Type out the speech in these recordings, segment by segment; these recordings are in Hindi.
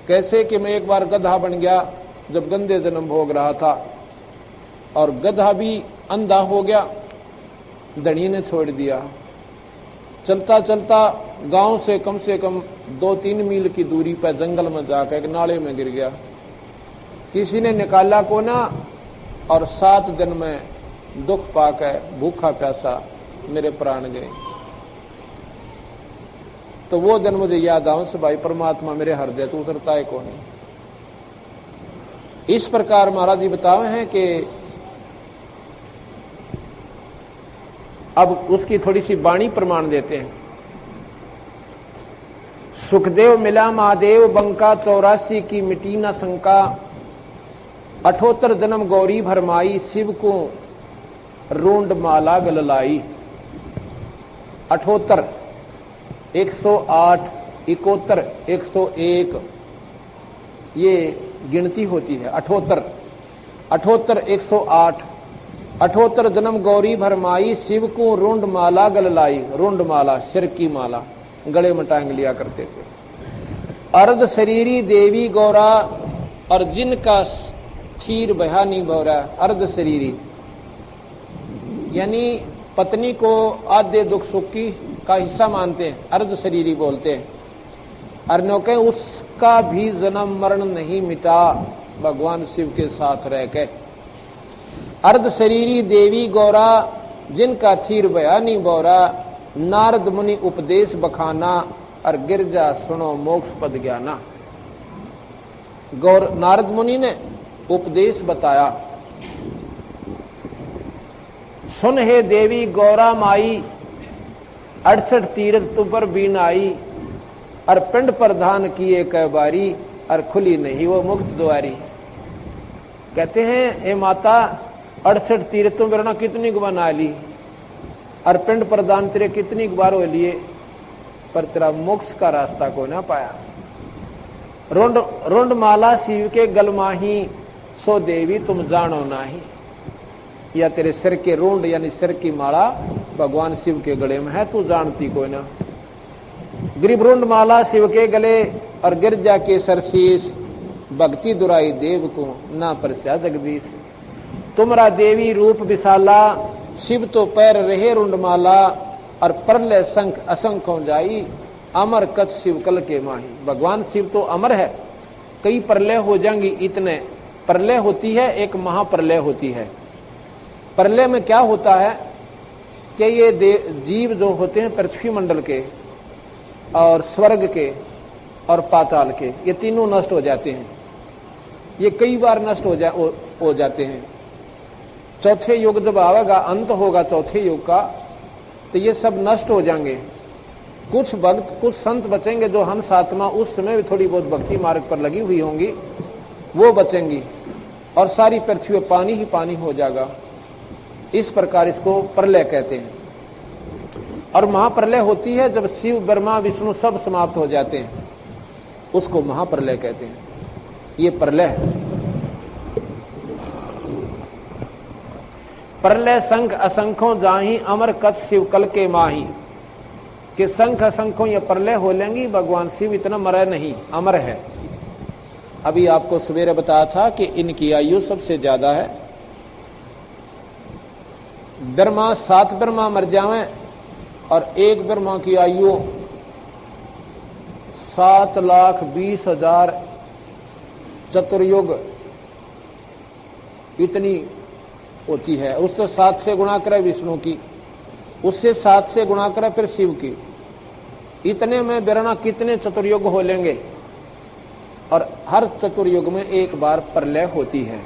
कैसे कि मैं एक बार गधा बन गया जब गंदे जन्म भोग रहा था, और गधा भी अंधा हो गया, धनी ने छोड़ दिया। चलता चलता गांव से कम 2-3 मील की दूरी पर जंगल में जाकर एक नाले में गिर गया। किसी ने निकाला को ना, और 7 दिन में दुख पाकर भूखा प्यासा मेरे प्राण गए। तो वो दिन मुझे याद आऊं से भाई परमात्मा मेरे हृदय तो उतरता है कौन। इस प्रकार महाराज जी बताए हैं कि अब उसकी थोड़ी सी वाणी प्रमाण देते हैं। सुखदेव मिला महादेव बंका, 84 की मिटी न शंका, 78 जन्म गौरी भरमाई, शिव को रोंड माला गललाई। 78, 108, 71, 101 ये गिनती होती है। 78, 108, 78 जन्म गौरी भरमाई, शिव को रुंड माला गललाई। रुंड माला सिर की माला गले में टांग लिया करते थे। अर्ध शरीरी देवी गौरा, और जिनका क्षीर बहा नहीं भौरा। अर्ध शरीरी यानी पत्नी को आधे दुख सुख की का हिस्सा मानते हैं, अर्ध शरीरी बोलते हैं। अर्णों के उसका भी जन्म मरण नहीं मिटा, भगवान शिव के साथ रह के। अर्ध शरीरी देवी गौरा, जिनका थीर बया नहीं बोरा, नारद मुनि उपदेश बखाना, और गिरजा सुनो मोक्ष पद ज्ञाना। गौर नारद मुनि ने उपदेश बताया। सुन हे देवी गौरा माई, 68 तीर्थ तुम पर बीन आई, और पिंड प्रधान किए कै बारी, और खुली नहीं वो मुक्त द्वारी। कहते हैं हे माता, 68 तीर्थों में कितनी बना ली, और पिंड प्रदान तेरे कितनी बार हो लिए, पर तेरा मोक्ष का रास्ता को ना पाया। रुंड माला शिव के गल माही, सो देवी तुम जानो नाही। या तेरे सिर के रुंड यानी सिर की माला भगवान शिव के गले में है, तू जानती कोई ना। ग्रीवरुंड माला शिव के गले, और गिरजा के सरशीस, भक्ति दुराई देव को ना परस्या जगदीश। तुमरा देवी रूप विशाला, शिव तो पैर रहे रुंडमाला, और प्रलय संख असंख्यों जाई, अमर कच शिव कल के माही। भगवान शिव तो अमर है, कई प्रलय हो जाएंगी। इतने प्रलय होती है, एक महाप्रलय होती है। प्रलय में क्या होता है कि ये जीव जो होते हैं पृथ्वी मंडल के और स्वर्ग के और पाताल के, ये तीनों नष्ट हो जाते हैं। ये कई बार नष्ट हो जाते हैं। चौथे युग जब आवेगा, अंत होगा चौथे युग का, तो ये सब नष्ट हो जाएंगे। कुछ भक्त, कुछ संत बचेंगे जो हंस आत्मा उस समय भी थोड़ी बहुत भक्ति मार्ग पर लगी हुई होंगी, वो बचेंगी, और सारी पृथ्वी पानी ही पानी हो जाएगा। इस प्रकार इसको प्रलय कहते हैं। और महाप्रलय होती है जब शिव ब्रह्मा विष्णु सब समाप्त हो जाते हैं, उसको महाप्रलय कहते हैं। ये प्रलय है। प्रलय संख असंख्यों जाही, अमर कच शिव कल के माही। कि संख असंख्यों ये प्रलय हो लेंगी, भगवान शिव इतना मरे नहीं, अमर है। अभी आपको सवेरे बताया था कि इनकी आयु सबसे ज्यादा है। ब्रह्मा 7 ब्रह्मा मर जावे, और एक ब्रह्मा की आयु 7,20,000 चतुर्युग इतनी होती है। उससे 7 से गुणा करे विष्णु की, उससे 7 से गुणा करे फिर शिव की। इतने में बिरना कितने चतुर्युग हो लेंगे, और हर चतुर्युग में एक बार प्रलय होती है।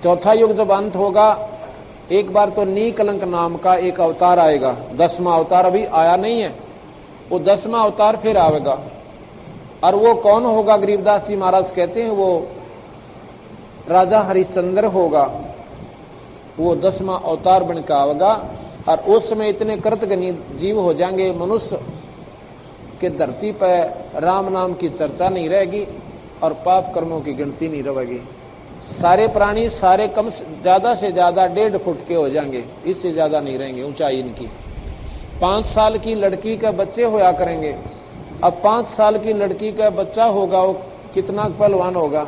चौथा युग जब अंत होगा, एक बार तो नीकलंक नाम का एक अवतार आएगा। 10वां अवतार अभी आया नहीं है, वो 10वां अवतार फिर आएगा। और वो कौन होगा? गरीबदास जी महाराज कहते हैं वो राजा हरिश्चंद्र होगा। वो 10वां अवतार बनकर आएगा, और उस समय इतने कृतघ्नी जीव हो जाएंगे मनुष्य के धरती पर राम नाम की चर्चा नहीं रहेगी, और पाप कर्मों की गिनती नहीं रहेगी। सारे प्राणी सारे कम ज्यादा से ज्यादा 1.5 फुट के हो जाएंगे, इससे ज्यादा नहीं रहेंगे ऊंचाई इनकी। 5 साल की लड़की के बच्चे होया करेंगे, अब 5 साल की लड़की का बच्चा होगा, वो कितना पहलवान होगा,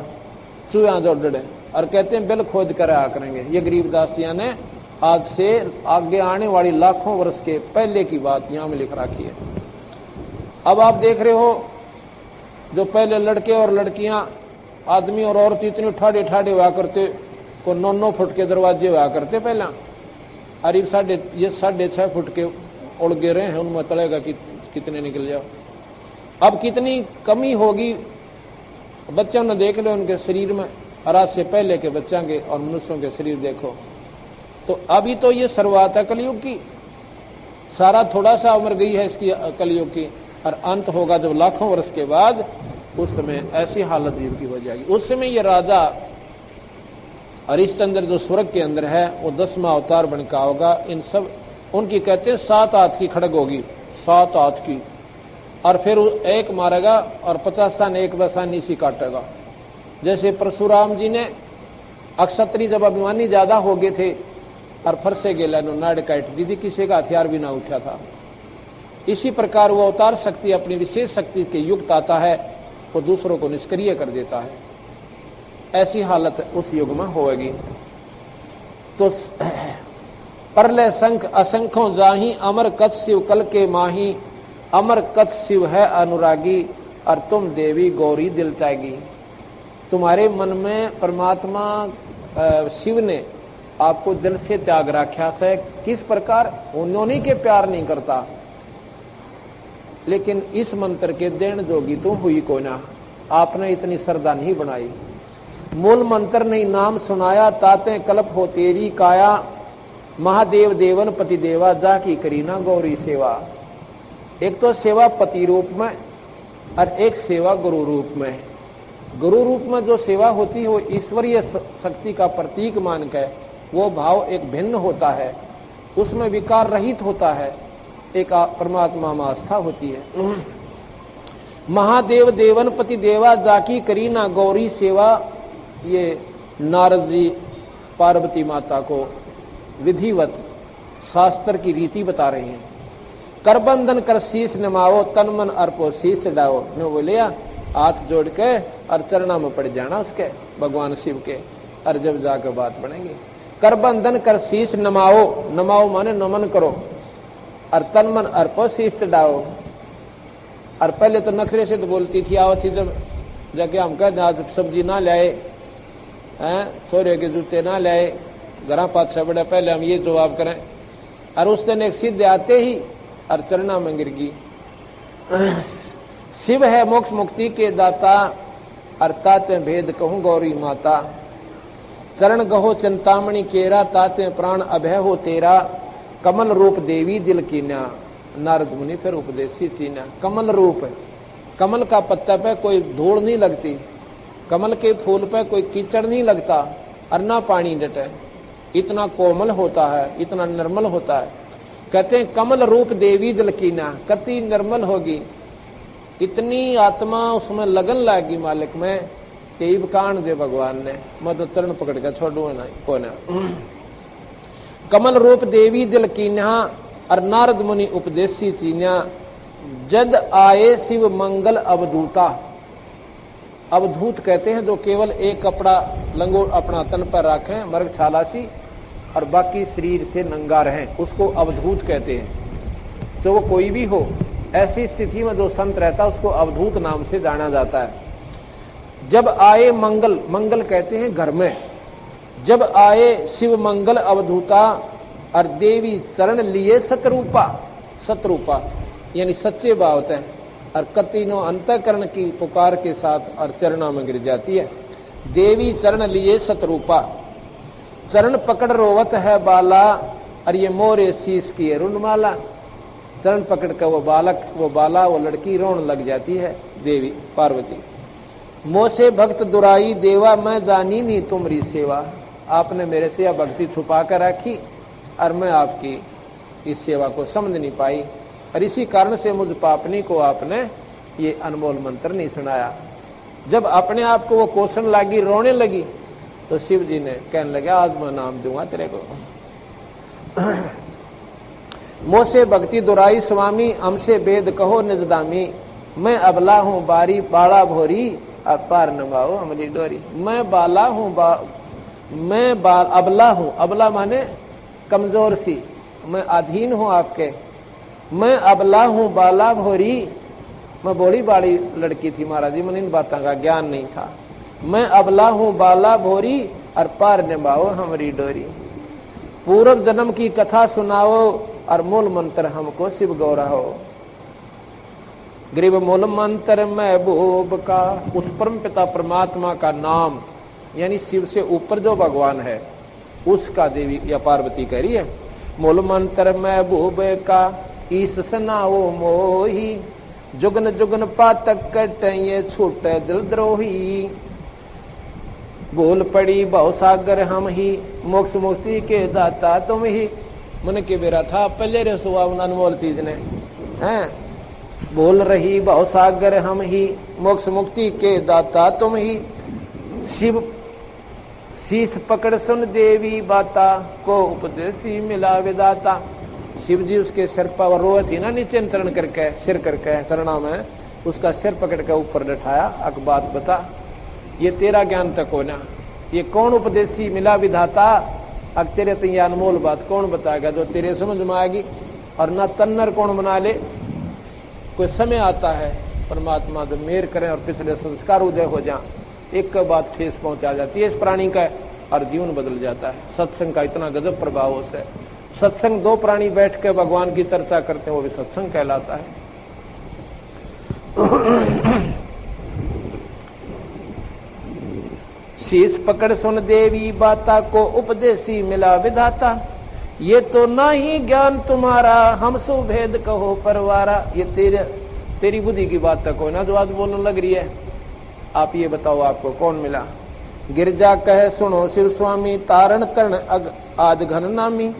चूहा जो डरे, और कहते हैं बिल खोद कर आया करेंगे। ये गरीबदासिया ने आज से आगे आने वाली लाखों वर्ष के पहले की बात यहां में लिख रखी है। अब आप देख रहे हो जो पहले लड़के और लड़कियां, आदमी और औरत इतने ठाड़े ठाड़े हुआ करते, को 9-9 फुट के दरवाजे हुआ करते पहला, अरे ये 6.5 फुट के उड़ गे रहे हैं, उनमें तलेगा कि कितने निकल जाओ। अब कितनी कमी होगी, बच्चों ने देख लो उनके शरीर में, और आज से पहले के बच्चों के और मनुष्यों के शरीर देखो। तो अभी तो ये शुरुआत है कलयुग की, सारा थोड़ा सा उम्र गई है इसकी कलयुग की, और अंत होगा जब लाखों वर्ष के बाद, उस समय ऐसी हालत जीव की हो जाएगी। उस समय ये राजा हरिश्चंद्र जो स्वर्ग के अंदर है, वो 10वां अवतार बन का होगा। इन सब उनकी कहते हैं 7 हाथ की खड़ग होगी, 7 हाथ की, और फिर एक मारेगा और 50 एक बसानी सी काटेगा। जैसे परशुराम जी ने अक्षत्री जब अभिमानी ज्यादा हो गए थे और फरसे गेला नाड़ काट दी थी, किसी का हथियार भी ना उठा था। इसी प्रकार वो अवतार शक्ति अपनी विशेष शक्ति के युक्त आता है, वो दूसरों को निष्क्रिय कर देता है। ऐसी हालत उस युग में होगी। तो परले संख असंख्यों जाही, अमर कथ शिव कल के माही, अमर कथ शिव है अनुरागी, और तुम देवी गौरी दिल त्यागी। तुम्हारे मन में परमात्मा शिव ने आपको दिल से त्याग रखा है। किस प्रकार? उन्होंने के प्यार नहीं करता, लेकिन इस मंत्र के देन जोगी तो हुई को ना, आपने इतनी श्रद्धा नहीं बनाई। मूल मंत्र नहीं नाम सुनाया, ताते कल्प हो तेरी काया, महादेव देवन पति देवा, जा की करीना गौरी सेवा। एक तो सेवा पति रूप में और एक सेवा गुरु रूप में। गुरु रूप में जो सेवा होती है वो ईश्वरीय शक्ति का प्रतीक मानकर वो भाव एक भिन्न होता है, उसमें विकार रहित होता है, एक परमात्मा में आस्था होती है। महादेव देवन पति देवा, जाकी करीना गौरी सेवा। ये नारद जी पार्वती माता को विधिवत शास्त्र की रीति बता रहे हैं। कर बंधन कर शीश नमाओ, तन मन अर्पो शीश चढ़ाओ। ने बोले हाथ जोड़ के और चरणा में पड़ जाना उसके, भगवान शिव के, और जब जाकर बात बनेगी। कर बंधन कर शीश नमाओ, नमाओ माने नमन करो, और तन मन अर्पो शीश चढ़ाओ। और पहले तो नखरे से तो बोलती थी, आओ थी जब जाके हम कह आज सब्जी ना लाए, छोरे के जूते ना लाए, घर पाछा बड़े, पहले हम ये जवाब करें। और उस दिन एक सिद्ध आते ही और चरणा में गिर गई। शिव है मोक्ष मुक्ति के दाता, और ताते भेद कहूं गौरी माता। चरण गहो चिंतामणि केरा, ताते प्राण अभय हो तेरा। कमल रूप देवी दिल कीना, नारद मुनि फिर उपदेशी चीना। कमल रूप, कमल का पत्ता पे कोई धूल नहीं लगती, कमल के फूल पे कोई कीचड़ नहीं लगता, और ना पानी डटे। इतना कोमल होता है, इतना निर्मल होता है। कहते हैं कमल रूप देवी दिल कीना, कति निर्मल होगी, इतनी आत्मा उसमें लगन लागी मालिक में, कई कान दे भगवान ने, मैं तो चरण पकड़ के छोड़ू ना कोना। कमल रूप देवी दिल कीन्हा, और नारद मुनि उपदेशी चीन्या। जद आए शिव मंगल अवधूता। अवधूत कहते हैं जो केवल एक कपड़ा लंगोट अपना तन पर रखें, मर्ग छालासी, और बाकी शरीर से नंगा रहें, उसको अवधूत कहते हैं। जो वो कोई भी हो, ऐसी स्थिति में जो संत रहता है उसको अवधूत नाम से जाना जाता है। जब आए मंगल, मंगल कहते हैं घर में, जब आए शिव मंगल अवधूता, और देवी चरण लिए सतरूपा। सतरूपा यानी सच्चे भाव है, और कतिनो अंतःकरण की पुकार के साथ और चरणों में गिर जाती है। देवी चरण लिए सतरूपा, चरण पकड़ रोवत है बाला, और ये मोरे शीश की रुंडमाला। चरण पकड़ कर वो बालक, वो बाला, वो लड़की रोने लग जाती है देवी पार्वती। मोसे भक्त दुराई देवा, मैं जानी नहीं तुम्हारी सेवा। आपने मेरे से यह भक्ति छुपा कर रखी, और मैं आपकी इस सेवा को समझ नहीं पाई, और इसी कारण से मुझ पापनी को आपने ये अनमोल मंत्र नहीं सुनाया। जब अपने आप को वो कोसन लगी, रोने लगी, तो शिव जी ने कहने लगे आज मैं नाम दूंगा तेरे को। मोसे भक्ति दुराई स्वामी, हमसे वेद कहो निजदामी। मैं अबला हूँ बारी बाड़ा भोरी, पार नभाओ हमारी डोरी। मैं बाला हूँ अबला हूँ, अबला माने कमजोर सी, मैं अधीन हूँ आपके। मैं अबला हूँ बाला भोरी, मैं बड़ी बाड़ी लड़की थी महाराज जी, मैंने इन बातों का ज्ञान नहीं था। मैं अबला हूँ बाला भोरी, और पार निभाओ हमारी डोरी। पूर्व जन्म की कथा सुनाओ, और मूल मंत्र हमको शिव गौराहो। गरीब मूल मंत्र महबूब का, उस परम पिता परमात्मा का नाम, यानी शिव से ऊपर जो भगवान है उसका देवी या पार्वती कह रही है। मूल मंत्र महबूब का, ईस सनाओ मोही, जुगन जुगन पातक कटे छूट दिल द्रोही। बोल पड़ी भव सागर हम ही, मोक्ष मुक्ति के दाता तुम ही। मन के बेरा था पहले रे सुहा अनमोल चीज ने हैं। बोल रही भव सागर हम ही, मोक्ष मुक्ति के दाता तुम ही। शिव शीस पकड़ सुन देवी बाता, को उपदेशी मिला विदाता। शिव जी उसके सिर पर रोए थी ना, नीचे तरण करके सिर करके शरणा में, उसका सिर पकड़ के ऊपर बैठाया। अक बात बता, ये तेरा ज्ञान तक हो ना, ये कौन उपदेशी मिला विधाता। अब तेरे तो ये अनमोल बात कौन बताएगा जो तेरे समझ में आएगी। और ना तन्नर कौन बना ले। कोई समय आता है परमात्मा जब मेहर करें और पिछले संस्कार उदय हो जाए, एक बात ठेस पहुंचा जाती है इस प्राणी का, और जीवन बदल जाता है। सत्संग का इतना गजब प्रभाव उससे। सत्संग दो प्राणी बैठ के भगवान की चर्चा करते हैं, वो भी सत्संग कहलाता है। शीश पकड़ सुन देवी बाता, को उपदेशी मिला विधाता। ये तो ना ही ज्ञान तुम्हारा, हम सुभेद कहो परवारा। ये तेरी बुद्धि की बात तक हो ना जो आज बोलने लग रही है। आप ये बताओ आपको कौन मिला। गिरजा कहे सुनो शिव स्वामी, तारण तरण आद घन नामी।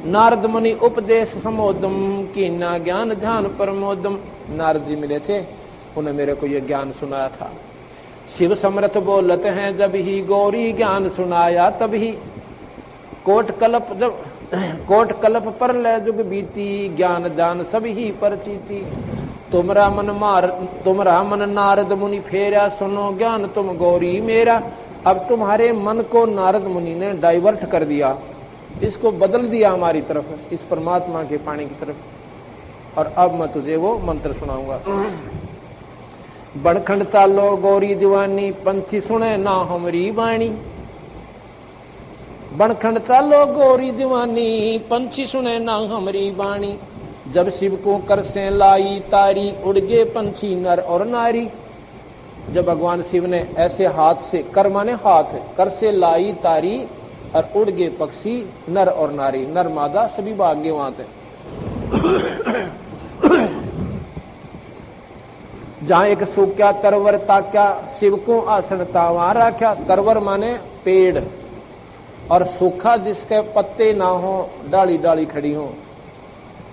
नारद मुनि उपदेश समोदम, कीना ज्ञान ध्यान परमोदम। नारद जी मिले थे, उन्हें मेरे को ये ज्ञान सुनाया था। शिव समर्थ बोलते हैं जब ही, गौरी ज्ञान सुनाया तब ही। कोट कलप पर ले जुग बीती, ज्ञान दान सब ही परचीती। तुमरा मन नारद मुनि फेरा, सुनो ज्ञान तुम गौरी मेरा। अब तुम्हारे मन को नारद मुनि ने डाइवर्ट कर दिया, इसको बदल दिया हमारी तरफ, इस परमात्मा के पानी की तरफ। और अब मैं तुझे वो मंत्र सुनाऊंगा। बड़खंड चालो गौरी दीवानी, पंछी सुने ना हमारी वाणी। बड़खंड चालो गौरी दीवानी, पंछी सुने ना हमारी वाणी। जब शिव को कर से लाई तारी, उड़ गए पंछी नर और नारी। जब भगवान शिव ने ऐसे हाथ से, कर माने हाथ, कर से लाई तारी और उड़ गए पक्षी नर और नारी। नर मादा सभी भाग्य वहां थे। जहां एक सूख्या तरवर ताक्या, शिव को आसन तावा राख्या। तरवर माने पेड़, और सूखा जिसके पत्ते ना हो, डाली डाली खड़ी हो।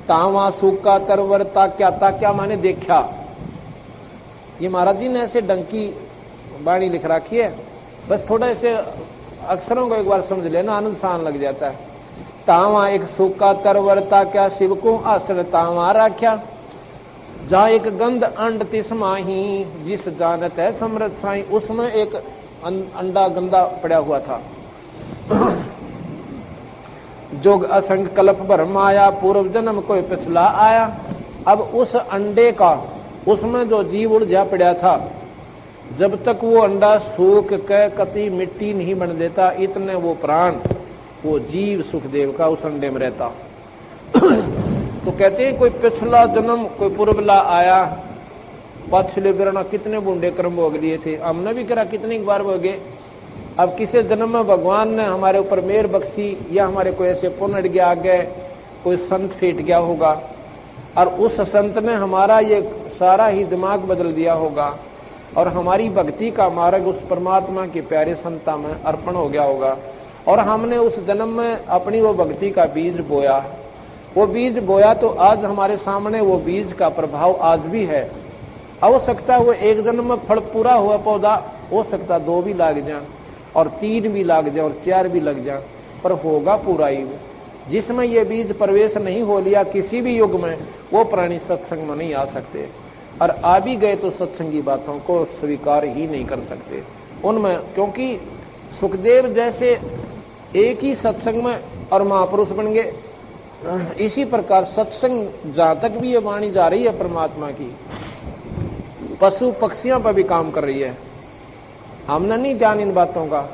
तावा सूखा तरवर ताक्या, ताक्या माने देखा। ये महाराज जी ने ऐसे डंकी बाणी लिख रखी है, बस थोड़ा ऐसे अक्षरों को एक बार समझ लेना, आनंद सान लग जाता है। तावा एक सूखा तरवर ताक्या, शिव को आसन तावा राख्या। जहाँ एक गंध अंड तिसमाही, जिस जानत है समृत साई। उसमें एक अंडा गंदा पड़ा हुआ था। जोग असंग कल्प भर माया, पूर्व जन्म कोई पिछला आया। अब उस अंडे का, उसमें जो जीव उलझा पड़ा था, जब तक वो अंडा सूख के कति मिट्टी नहीं बन देता, इतने वो प्राण, वो जीव सुखदेव का उस अंडे में रहता। तो कहते हैं कोई पिछला जन्म कोई पूर्वला आया, पछले बिरना कितने बूंदे कर्म भोग लिए थे, हमने भी करा कितनी बार भोगे। अब किसी जन्म में भगवान ने हमारे ऊपर मेहर बख्शी, या हमारे कोई ऐसे पुण्य गया आगे, कोई संत फेट गया होगा, और उस संत ने हमारा ये सारा ही दिमाग बदल दिया होगा, और हमारी भक्ति का मार्ग उस परमात्मा के प्यारे संता में अर्पण हो गया होगा, और हमने उस जन्म में अपनी वो भक्ति का बीज बोया। वो बीज बोया तो आज हमारे सामने वो बीज का प्रभाव आज भी है। हो सकता है वो एक जन्म में फल पूरा हुआ पौधा, हो सकता 2 भी लाग जाए, और 3 भी लाग जाए, और 4 भी लग जाए, पर होगा पूरा ही। जिसमें ये बीज प्रवेश नहीं हो लिया किसी भी युग में, वो प्राणी सत्संग में नहीं आ सकते। और आ भी गए तो सत्संगी बातों को स्वीकार ही नहीं कर सकते उनमें, क्योंकि सुखदेव जैसे एक ही सत्संग में और महापुरुष बन गए, इसी प्रकार सत्संग जहां तक भी ये वाणी जा रही है परमात्मा की, पशु पक्षियों पर भी काम कर रही है। हमने नहीं ज्ञान इन बातों का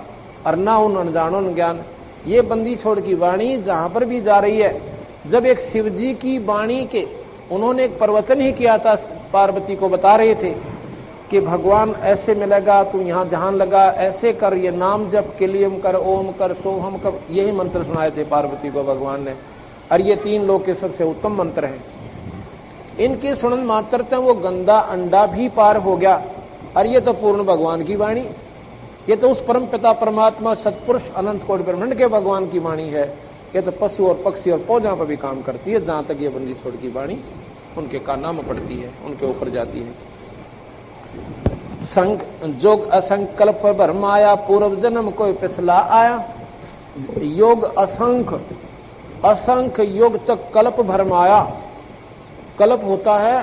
और ना उन अनजानों ने ज्ञान। ये बंदी छोड़ की वाणी जहां पर भी जा रही है, जब एक शिव जी की वाणी के उन्होंने एक प्रवचन ही किया था, पार्वती को बता रहे थे कि भगवान ऐसे मिलेगा, तू यहाँ ध्यान लगा, ऐसे कर, ये नाम जप, किलियम कर, ओम कर, सोहम कर, यही मंत्र सुनाए थे पार्वती को भगवान ने। और ये 3 लोक के सबसे उत्तम मंत्र हैं। इनके सुनन मात्र तक वो गंदा अंडा भी पार हो गया। और ये तो पूर्ण भगवान की वाणी, ये तो उस परम पिता परमात्मा सतपुरुष अनंत कोटि ब्रह्मांड के भगवान की वाणी है। ये तो पशु और पक्षी और पौधों पर भी काम करती है, जहां तक ये बंदी छोड़ की वाणी उनके काना में पड़ती है, उनके ऊपर जाती है। जोग असंकल्प भरम आया, पूर्व जन्म कोई पिछला आया। योग असंख्य, असंख्य योग तक कल्प भरम आया। कल्प होता है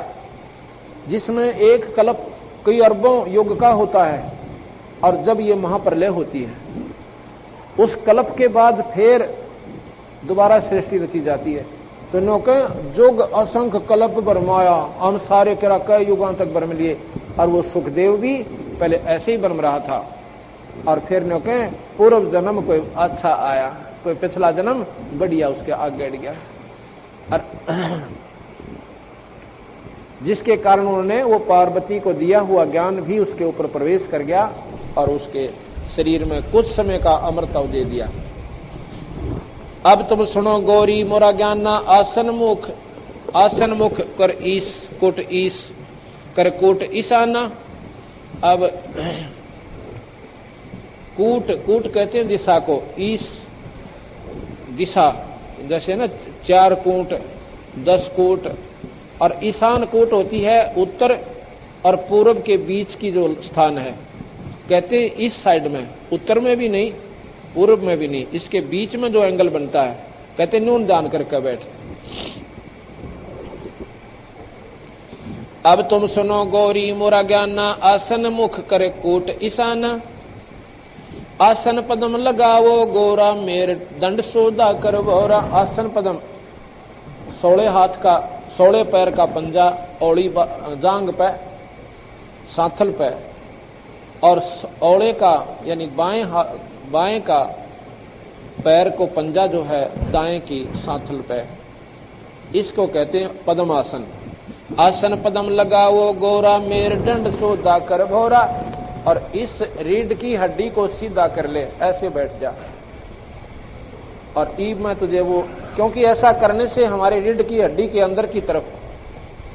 जिसमें एक कल्प कई अरबों युग का होता है, और जब ये महाप्रलय होती है, उस कल्प के बाद फिर दोबारा सृष्टि रची जाती है। तो नौके जोग असंख्य कल्प भरमाया, हम सारे करा कई युगों तक भरम लिए। और वो सुखदेव भी पहले ऐसे ही भरम रहा था, और फिर नौके पूर्व जन्म कोई अच्छा आया, कोई पिछला जन्म बढ़िया उसके आगे बढ़ गया, और जिसके कारण उन्होंने वो पार्वती को दिया हुआ ज्ञान भी उसके ऊपर प्रवेश कर गया और उसके शरीर में कुछ समय का अमृतव दे दिया। अब तुम सुनो गौरी मोरा ज्ञाना, आसन मुख कर ईस कोट ईस कर कोट ईशाना। अब कूट कहते हैं दिशा को, ईस दिशा, जैसे ना 4 कूट 10 कूट, और ईशान कूट होती है उत्तर और पूर्व के बीच की जो स्थान है। कहते हैं इस साइड में, उत्तर में भी नहीं पूर्व में भी नहीं, इसके बीच में जो एंगल बनता है, कहते नून दान करके बैठ। अब तुम सुनो गौरी मोरा ज्ञाना, आसन मुख करे कूट ईशाना। आसन पदम लगावो गोरा, मेर दंड सोदा कर भोरा। आसन पदम 16 हाथ का, 16 पैर का पंजा, औली जांग पे, सांथल पे, और औले का यानी बाएं का पैर को पंजा जो है दाएं की सांथल पे, इसको कहते हैं पद्मासन। आसन पदम लगाओ गोरा, मेर दंड सोदा कर भोरा। और इस रीढ़ की हड्डी को सीधा कर ले, ऐसे बैठ जा। और ईब में तुझे वो, क्योंकि ऐसा करने से हमारे रीढ़ की हड्डी के अंदर की तरफ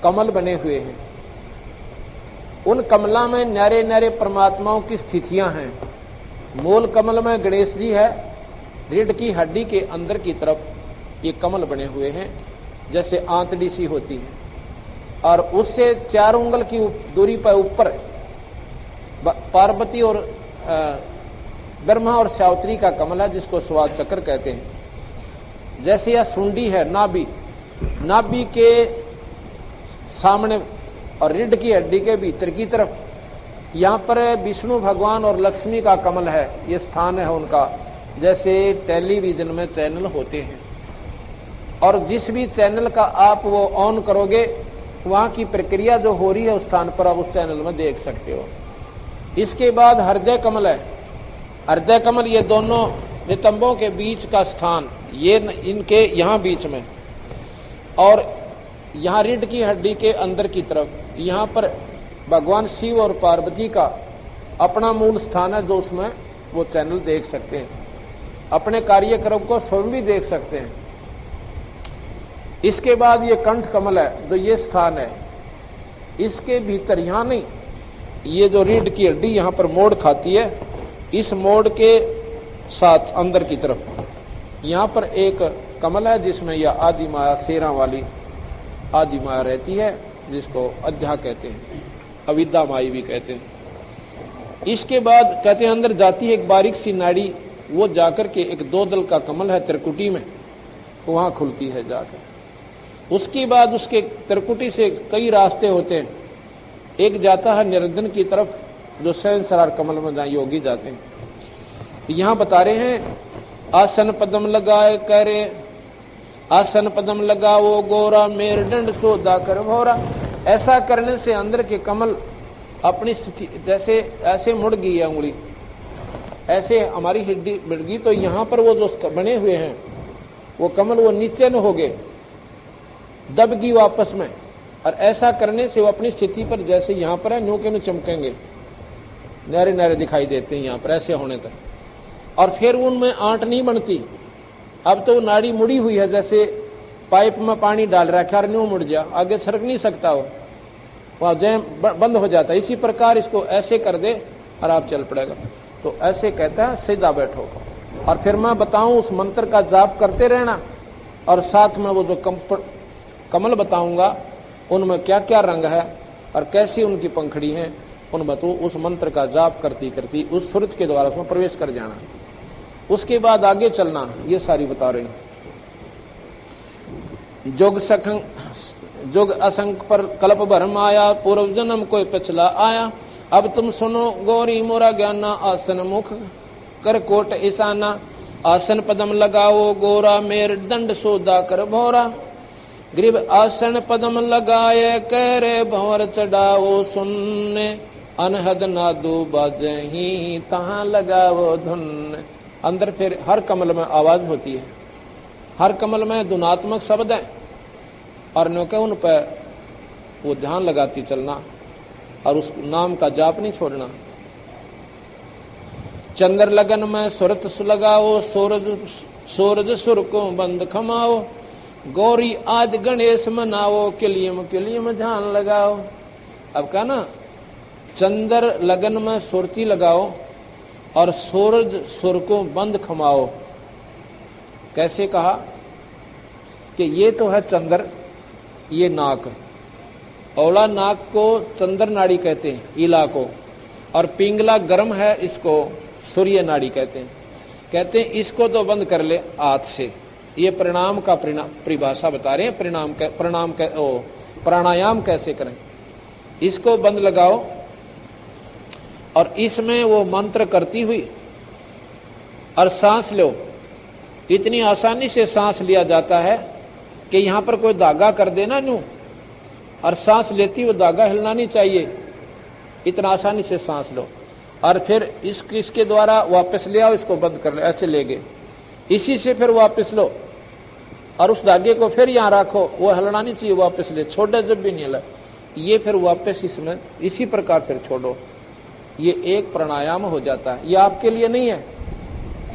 कमल बने हुए हैं, उन कमला में न्यारे न्यारे परमात्माओं की स्थितियां हैं। मूल कमल में गणेश जी है, रीढ़ की हड्डी के अंदर की तरफ ये कमल बने हुए हैं, जैसे आंतड़ी सी होती है, और उससे 4 उंगल की दूरी पर ऊपर पार्वती और ब्रह्मा और सावित्री का कमल है, जिसको स्वाद चक्र कहते हैं। जैसे यह सुंडी है, नाभि के सामने और रीढ़ की हड्डी के भीतर की तरफ, यहाँ पर विष्णु भगवान और लक्ष्मी का कमल है, ये स्थान है उनका। जैसे टेलीविजन में चैनल होते हैं, और जिस भी चैनल का आप वो ऑन करोगे, वहां की प्रक्रिया जो हो रही है उस स्थान पर आप उस चैनल में देख सकते हो। इसके बाद हृदय कमल है। हृदय कमल ये दोनों नितंबों के बीच का स्थान, ये इनके यहाँ बीच में, और यहाँ रीढ़ की हड्डी के अंदर की तरफ, यहाँ पर भगवान शिव और पार्वती का अपना मूल स्थान है, जो उसमें वो चैनल देख सकते हैं, अपने कार्यक्रम को स्वयं भी देख सकते हैं। इसके बाद ये कंठ कमल है, जो ये स्थान है, इसके भीतर यहाँ नहीं, ये जो रीढ़ की हड्डी यहाँ पर मोड़ खाती है, इस मोड़ के साथ अंदर की तरफ यहाँ पर एक कमल है, जिसमें यह आदि माया, शेरा वाली आदि माया रहती है, जिसको अध्या कहते हैं, अविद्या माई भी कहते हैं। इसके बाद कहते हैं अंदर जाती है एक बारीक सी नाड़ी, वो जाकर के एक 2 दल का कमल है त्रिकुटी में, वहां खुलती है जाकर। उसके बाद उसके त्रिकुटी से कई रास्ते होते हैं, एक जाता है निरंजन की तरफ, जो सहस्रार कमल में जहां योगी जाते हैं। तो यहां बता रहे हैं आसन पदम लगाए करे, आसन पदम लगाओ गोरा मेरुदंड सोदा कर भौरा। ऐसा करने से अंदर के कमल अपनी स्थिति, जैसे ऐसे मुड़ गई है उंगली, ऐसे हमारी हड्डी बढ़ गई, तो यहां पर वो जो बने हुए हैं वो कमल वो नीचे न हो गए, दब गई वापस में। और ऐसा करने से वो अपनी स्थिति पर जैसे यहां पर है न्यू के न्यू चमकेंगे, नहरे नहरे दिखाई देते हैं यहां पर ऐसे होने तक। और फिर उनमें आंट नहीं बनती। अब तो नाड़ी मुड़ी हुई है, जैसे पाइप में पानी डाल रखा है और न्यू मुड़ जा, आगे सरक नहीं सकता वो, वहां जैम बंद हो जाता है। इसी प्रकार इसको ऐसे कर दे और आप चल पड़ेगा। तो ऐसे कहता है सीधा बैठो। और फिर मैं बताऊं उस मंत्र का जाप करते रहना, और साथ में वो जो कमल बताऊंगा उनमें क्या क्या रंग है और कैसी उनकी पंखड़ी है, उनमें तो उस मंत्र का जाप करती करती उस सूरज के द्वारा उसमें प्रवेश कर जाना। उसके बाद आगे चलना, ये सारी बता रहे हैं। जोग असंख पर कल्प भरम आया, पूर्व जन्म कोई पिछला आया। अब तुम सुनो गौरी मोरा ज्ञाना, आसन मुख कर कोट ईशाना। आसन पदम लगाओ गोरा मेरुदंड सोदा कर भौरा। ग्रीव आसन पदम लगाए करे भंवर चढ़ाओ, सुनने अनहद नादू बाजही तहां लगाओ धुन। अंदर फिर हर कमल में आवाज होती है, हर कमल में धुनात्मक शब्द है, और नो के उन पर वो ध्यान लगाती चलना और उस नाम का जाप नहीं छोड़ना। चंद्र लगन में सुरत लगाओ, सूरज सुर को बंद खमाओ। गौरी आदि गणेश मनाओ, किलियम ध्यान लगाओ। अब कहा ना, चंद्र लगन में सुरती लगाओ और सूरज सुर को बंद खमाओ। कैसे कहा कि ये तो है चंद्र, ये नाक, औला नाक को चंद्र नाड़ी कहते हैं, ईला को, और पिंगला गर्म है, इसको सूर्य नाड़ी कहते हैं। कहते हैं इसको तो बंद कर ले हाथ से। ये प्रणाम का परिभाषा बता रहे हैं, प्राणायाम कैसे करें। इसको बंद लगाओ और इसमें वो मंत्र करती हुई और सांस लो। इतनी आसानी से सांस लिया जाता है कि यहां पर कोई धागा कर देना न्यू, और सांस लेती वो धागा हिलना नहीं चाहिए, इतना आसानी से सांस लो। और फिर इसके द्वारा वापस ले आओ, इसको बंद कर लो, ऐसे ले गए, इसी से फिर वापस लो और उस धागे को फिर यहां रखो, वो हिलना नहीं चाहिए, वापस ले, छोड़ो जब भी नहीं हिला, ये फिर वापस इसमें इसी प्रकार फिर छोड़ो। ये एक प्राणायाम हो जाता है। ये आपके लिए नहीं है,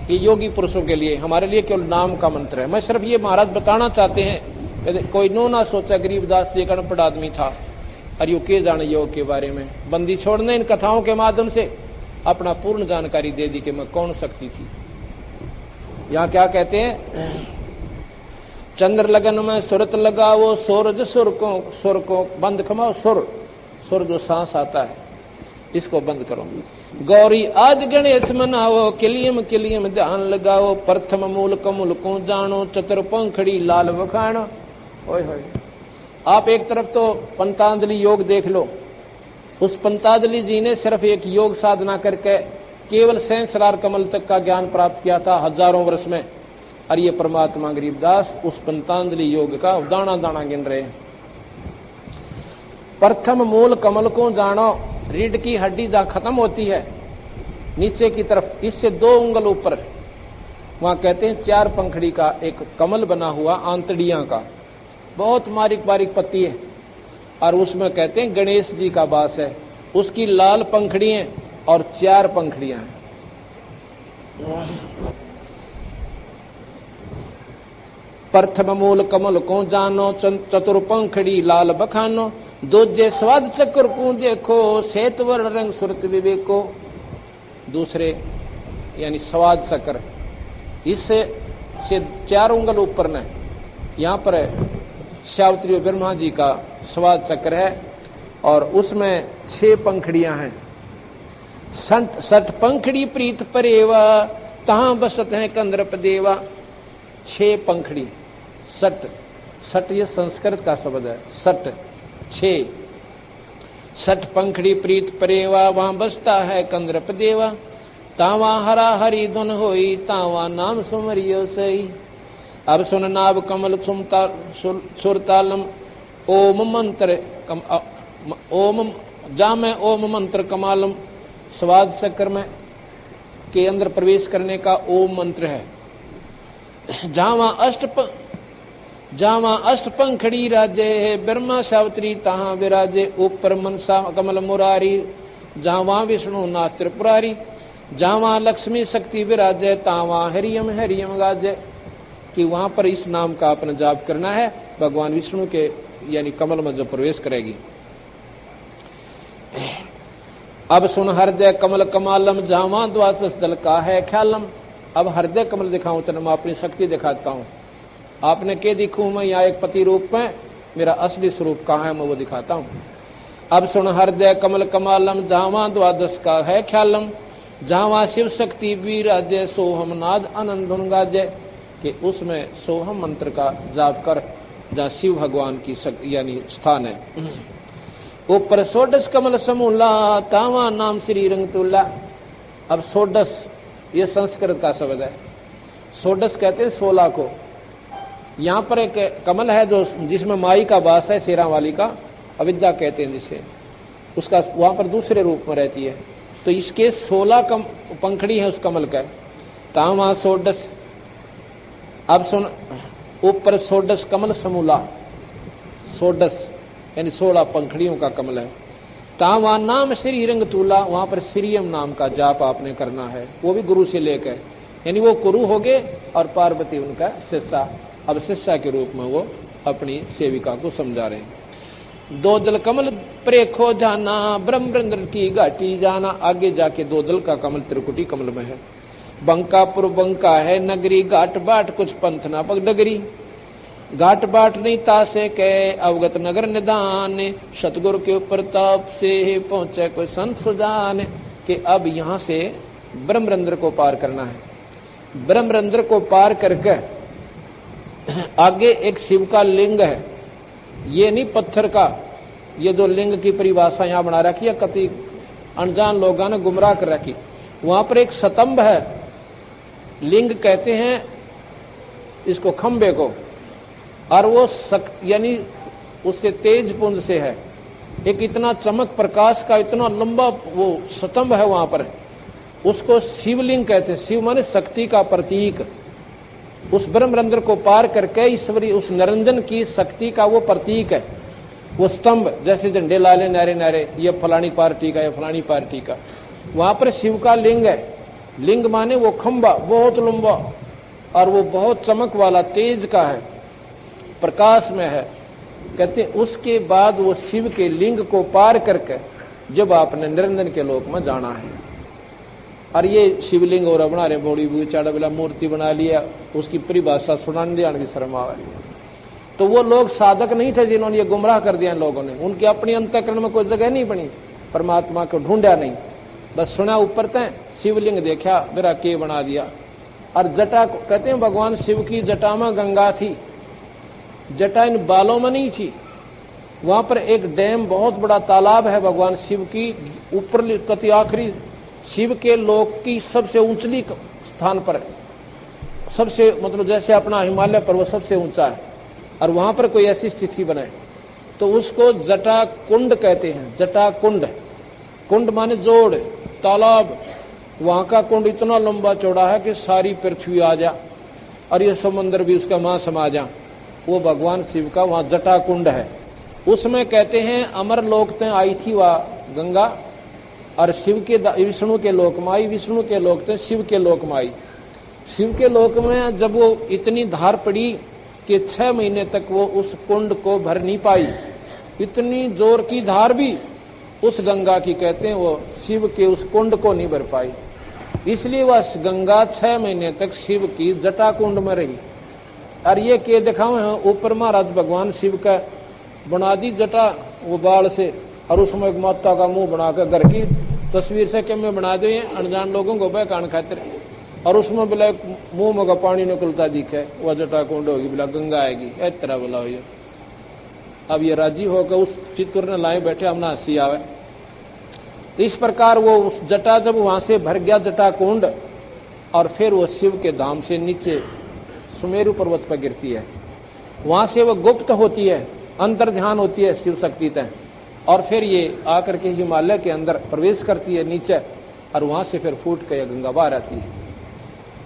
ये योगी पुरुषों के लिए, हमारे लिए केवल नाम का मंत्र है। मैं सिर्फ ये महाराज बताना चाहते हैं, कोई नो ना सोचा गरीबदास जी अनपढ़ आदमी था और यो के जाने योग के बारे में। बंदी छोड़ने इन कथाओं के माध्यम से अपना पूर्ण जानकारी दे दी कि मैं कौन शक्ति थी। यहाँ क्या कहते हैं, चंद्र लगन में सुरत लगाओ, सूरज सुर को बंद खमाओ। सुर जो सांस आता है इसको बंद करो। गौरी आदि गणेश मनाओ, किलियम ध्यान लगाओ। प्रथम मूल कमूल को जानो, चतुर पंखड़ी लाल बखानो। ओए होए, आप एक तरफ तो पंतांजलि योग देख लो, उस पंतांजलि जी ने सिर्फ एक योग साधना करके केवल सहस्रार कमल तक का ज्ञान प्राप्त किया था हजारों वर्ष में, और ये परमात्मा गरीबदास उस पंतांजलि योग का दाना दाना गिन रहे हैं। प्रथम मूल कमल को जानो, रीढ़ की हड्डी जहां खत्म होती है नीचे की तरफ, इससे 2 उंगल ऊपर, वहां कहते हैं 4 पंखड़ी का एक कमल बना हुआ, आंतड़ियां का, बहुत बारीक बारीक पत्ती है, और उसमें कहते हैं गणेश जी का वास है। उसकी लाल पंखड़ियां और 4 पंखड़ियां हैं। प्रथम मूल कमल को जानो, चतुर पंखड़ी लाल बखानो। दूजे स्वाद चक्र को देखो, श्वेतवर रंग सुरत विवेको। दूसरे यानी स्वाद चक्र, इससे 4 उंगल ऊपर न, यहाँ पर सावित्री ब्रह्मा जी का स्वाद चक्र है, और उसमें 6 पंखड़ियां हैं। सठ पंखड़ी प्रीत परेवा, तहां बसत है कंदर्प देवा। 6 पंखड़ी, सट ये संस्कृत का शब्द है, सट 6। सठ पंखड़ी प्रीत परेवा, वहां बसता है कंद्रप देवा। तावा हरा हरी धुन होई, तावा नाम सुमरियो सही। अब सुन नाभ कमल सुरतालम, ओम मंत्र ओम जामे ओम मंत्र कमालम। स्वाद चक्र में के अंदर प्रवेश करने का ओम मंत्र है। जहां अष्ट पंखड़ी राजे है, ब्रह्मा सावित्री तहां विराजे। ऊपर मनसा कमल मुरारी, जहां विष्णु नाथ त्रिपुरारी। जहां लक्ष्मी शक्ति विराजे, तावा हरियम हरियम गाजे। कि वहां पर इस नाम का अपना जाप करना है, भगवान विष्णु के यानी कमल में जब प्रवेश करेगी। अब सुन हृदय कमल कमालम, जहां द्वादश दल का है ख्यालम। अब हृदय कमल दिखाऊं तो मैं अपनी शक्ति दिखाता हूं। आपने के दिखूं मैं यहाँ एक पति रूप में, मेरा असली स्वरूप कहाँ है मैं वो दिखाता हूं। अब सुन हृदय कमल कमालम, जहां द्वादश का है ख्यालम। जहां शिव शक्ति विराजे, सोहम नाद आनंद धुन गाजे। कि उसमें सोहम मंत्र का जाप कर, जहाँ शिव भगवान की यानी स्थान है। ऊपर सोडस कमल समूला, तावा नाम श्री रंग तुला। अब सोडस ये संस्कृत का शब्द है। सोडस कहते हैं 16 को। यहाँ पर एक कमल है जो जिसमें माई का वास है, शेरा वाली का, अविद्या कहते हैं जिसे, उसका वहां पर दूसरे रूप में रहती है। तो इसके 16 पंखड़ी है उस कमल का, तावा सोडस। अब सुन ऊपर सोडस कमल समूला, सोडस यानी 16 पंखड़ियों का कमल है। तावा नाम श्री रंग तूला, वहां पर श्रीयम नाम का जाप आपने करना है, वो भी गुरु से लेकर, यानी वो गुरु हो गए और पार्वती उनका शिष्या। अब शिष्या के रूप में वो अपनी सेविका को समझा रहे हैं। दो दल कमल प्रेखो जाना, ब्रह्मरंद्र की घाटी जाना। आगे जाके दो दल का कमल त्रिकुटी कमल में है। बंकापुर बंका है नगरी, घाट बाट कुछ पंथ ना पग डगरी। घाट बाट नहीं तासे के, अवगत नगर निदान। सतगुरु के ऊपर ताप से पहुंचे कोई संत सुजान। कि अब यहाँ से ब्रह्मरंध्र को पार करना है। ब्रह्मरंध्र को पार करके आगे एक शिव का लिंग है, ये नहीं पत्थर का। ये जो लिंग की परिभाषा यहाँ बना रखी है, कति अनजान लोगों ने गुमराह कर रखी। वहां पर एक स्तंभ है, लिंग कहते हैं इसको खंबे को, और वो यानी उससे तेज पुंज से है। एक इतना चमक प्रकाश का इतना लंबा वो स्तंभ है वहां पर, उसको शिवलिंग कहते हैं। शिव माने शक्ति का प्रतीक। उस ब्रह्मरंध्र को पार करके ईश्वरी उस निरंजन की शक्ति का वो प्रतीक है वो स्तंभ। जैसे झंडे लाले नारे नारे, ये फलानी पार्टी का, ये फलानी पार्टी का। वहां पर शिव का लिंग है। लिंग माने वो खंबा बहुत लंबा, और वो बहुत चमक वाला तेज का है, प्रकाश में है। कहते उसके बाद वो शिव के लिंग को पार करके जब आपने निरंजन के लोक में जाना है। और ये शिवलिंग और बना रहे, बड़ी बुई चाड़ा बिला मूर्ति बना लिया, उसकी परिभाषा सुनाने दिया की शर्म आ रही। तो वो लोग साधक नहीं थे जिन्होंने ये गुमराह कर दिया लोगों ने। उनकी अपनी अंतःकरण में कोई जगह नहीं बनी, परमात्मा को ढूंढा नहीं, बस सुना ऊपर तय शिवलिंग देखा, मेरा के बना दिया। और जटा कहते हैं भगवान शिव की जटा में गंगा थी, जटा इन बालों में नहीं थी। वहां पर एक डैम, बहुत बड़ा तालाब है भगवान शिव की ऊपर कति आखिरी शिव के लोक की सबसे ऊंचली स्थान पर, सबसे मतलब जैसे अपना हिमालय पर्वत सबसे ऊंचा है, और वहां पर कोई ऐसी स्थिति बने तो उसको जटा कुंड कहते हैं। जटा कुंड, कुंड माने जोड़, तालाब। वहां का कुंड इतना लंबा चौड़ा है कि सारी पृथ्वी आ जा, और ये समुद्र भी उसका वहां समा जा। वो भगवान शिव का वहां जटा कुंड है। उसमें कहते हैं अमर लोक में आई थी वह गंगा, और शिव के विष्णु के लोक में आई, विष्णु के लोक में शिव के लोक में आई। शिव के लोक में जब वो इतनी धार पड़ी कि 6 महीने तक वो उस कुंड को भर नहीं पाई, इतनी जोर की धार भी उस गंगा की, कहते हैं वो शिव के उस कुंड को नहीं भर पाई। इसलिए वह गंगा 6 महीने तक शिव की जटा कुंड में रही। और ये के दिखाओ है ऊपर महाराज भगवान शिव का बना दी जटा वो बाल से, और उसमें एक माता का मुंह बनाकर घर की तस्वीर से के में बना दे अनजान लोगों को बहकान खातिर, और उसमें बोला मुंह में का पानी निकलता दिखे, वह जटा कुंड होगी, बोला गंगा आएगी, इस तरह बोला हो। अब ये राजी होकर उस चित्तूर ने लाए बैठे, हम ना हंसी आवे। तो इस प्रकार वो उस जटा जब वहां से भर गया जटा कुंड, और फिर वो शिव के धाम से नीचे सुमेरु पर्वत पर गिरती है। वहां से वो गुप्त होती है, अंतर ध्यान होती है शिव शक्ति तय, और फिर ये आकर के हिमालय के अंदर प्रवेश करती है नीचे, और वहां से फिर फूट के गंगा बाहर आती है।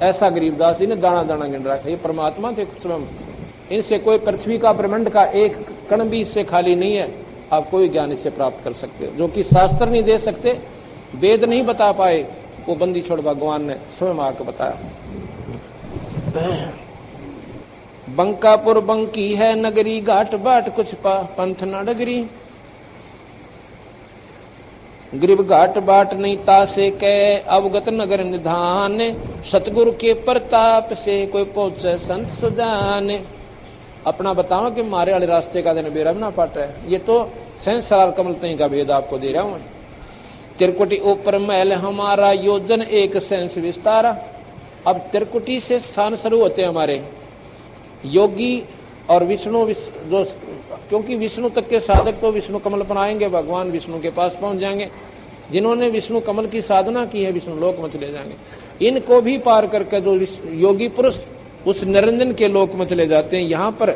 ऐसा गरीबदास जी ने दाना दाना गिन रखा। ये परमात्मा थे स्वयं, इनसे कोई पृथ्वी का ब्रह्मांड का एक कण भी इससे खाली नहीं है। आप कोई ज्ञान इससे प्राप्त कर सकते हो, जो कि शास्त्र नहीं दे सकते, वेद नहीं बता पाए, वो बंदी छोड़ भगवान ने स्वयं आकर बताया। बंकापुर बंकी है नगरी, घाट बाट कुछ पंथ न डगरी। गरीब घाट बाट नहीं तासे कै, अवगत नगर निधान। सतगुरु के प्रताप से कोई पहुंचे संत सुजाने। अपना बताओ कि मारे वाले रास्ते का दिन बेरा ना पाट है। ये तो संसार कमल तई का भेद आपको दे रहा हूं। त्रिकुटी ऊपर महल हमारा, योजन एक सेंस विस्तारा। अब त्रिकुटी से स्थान शुरू होते हैं हमारे योगी और विष्णु जो, क्योंकि विष्णु तक के साधक तो विष्णु कमल बनाएंगे, भगवान विष्णु के पास पहुंच जाएंगे। जिन्होंने विष्णु कमल की साधना की है विष्णु लोक में चले जाएंगे। इनको भी पार करके जो योगी पुरुष उस निरंजन के लोक में चले जाते हैं। यहाँ पर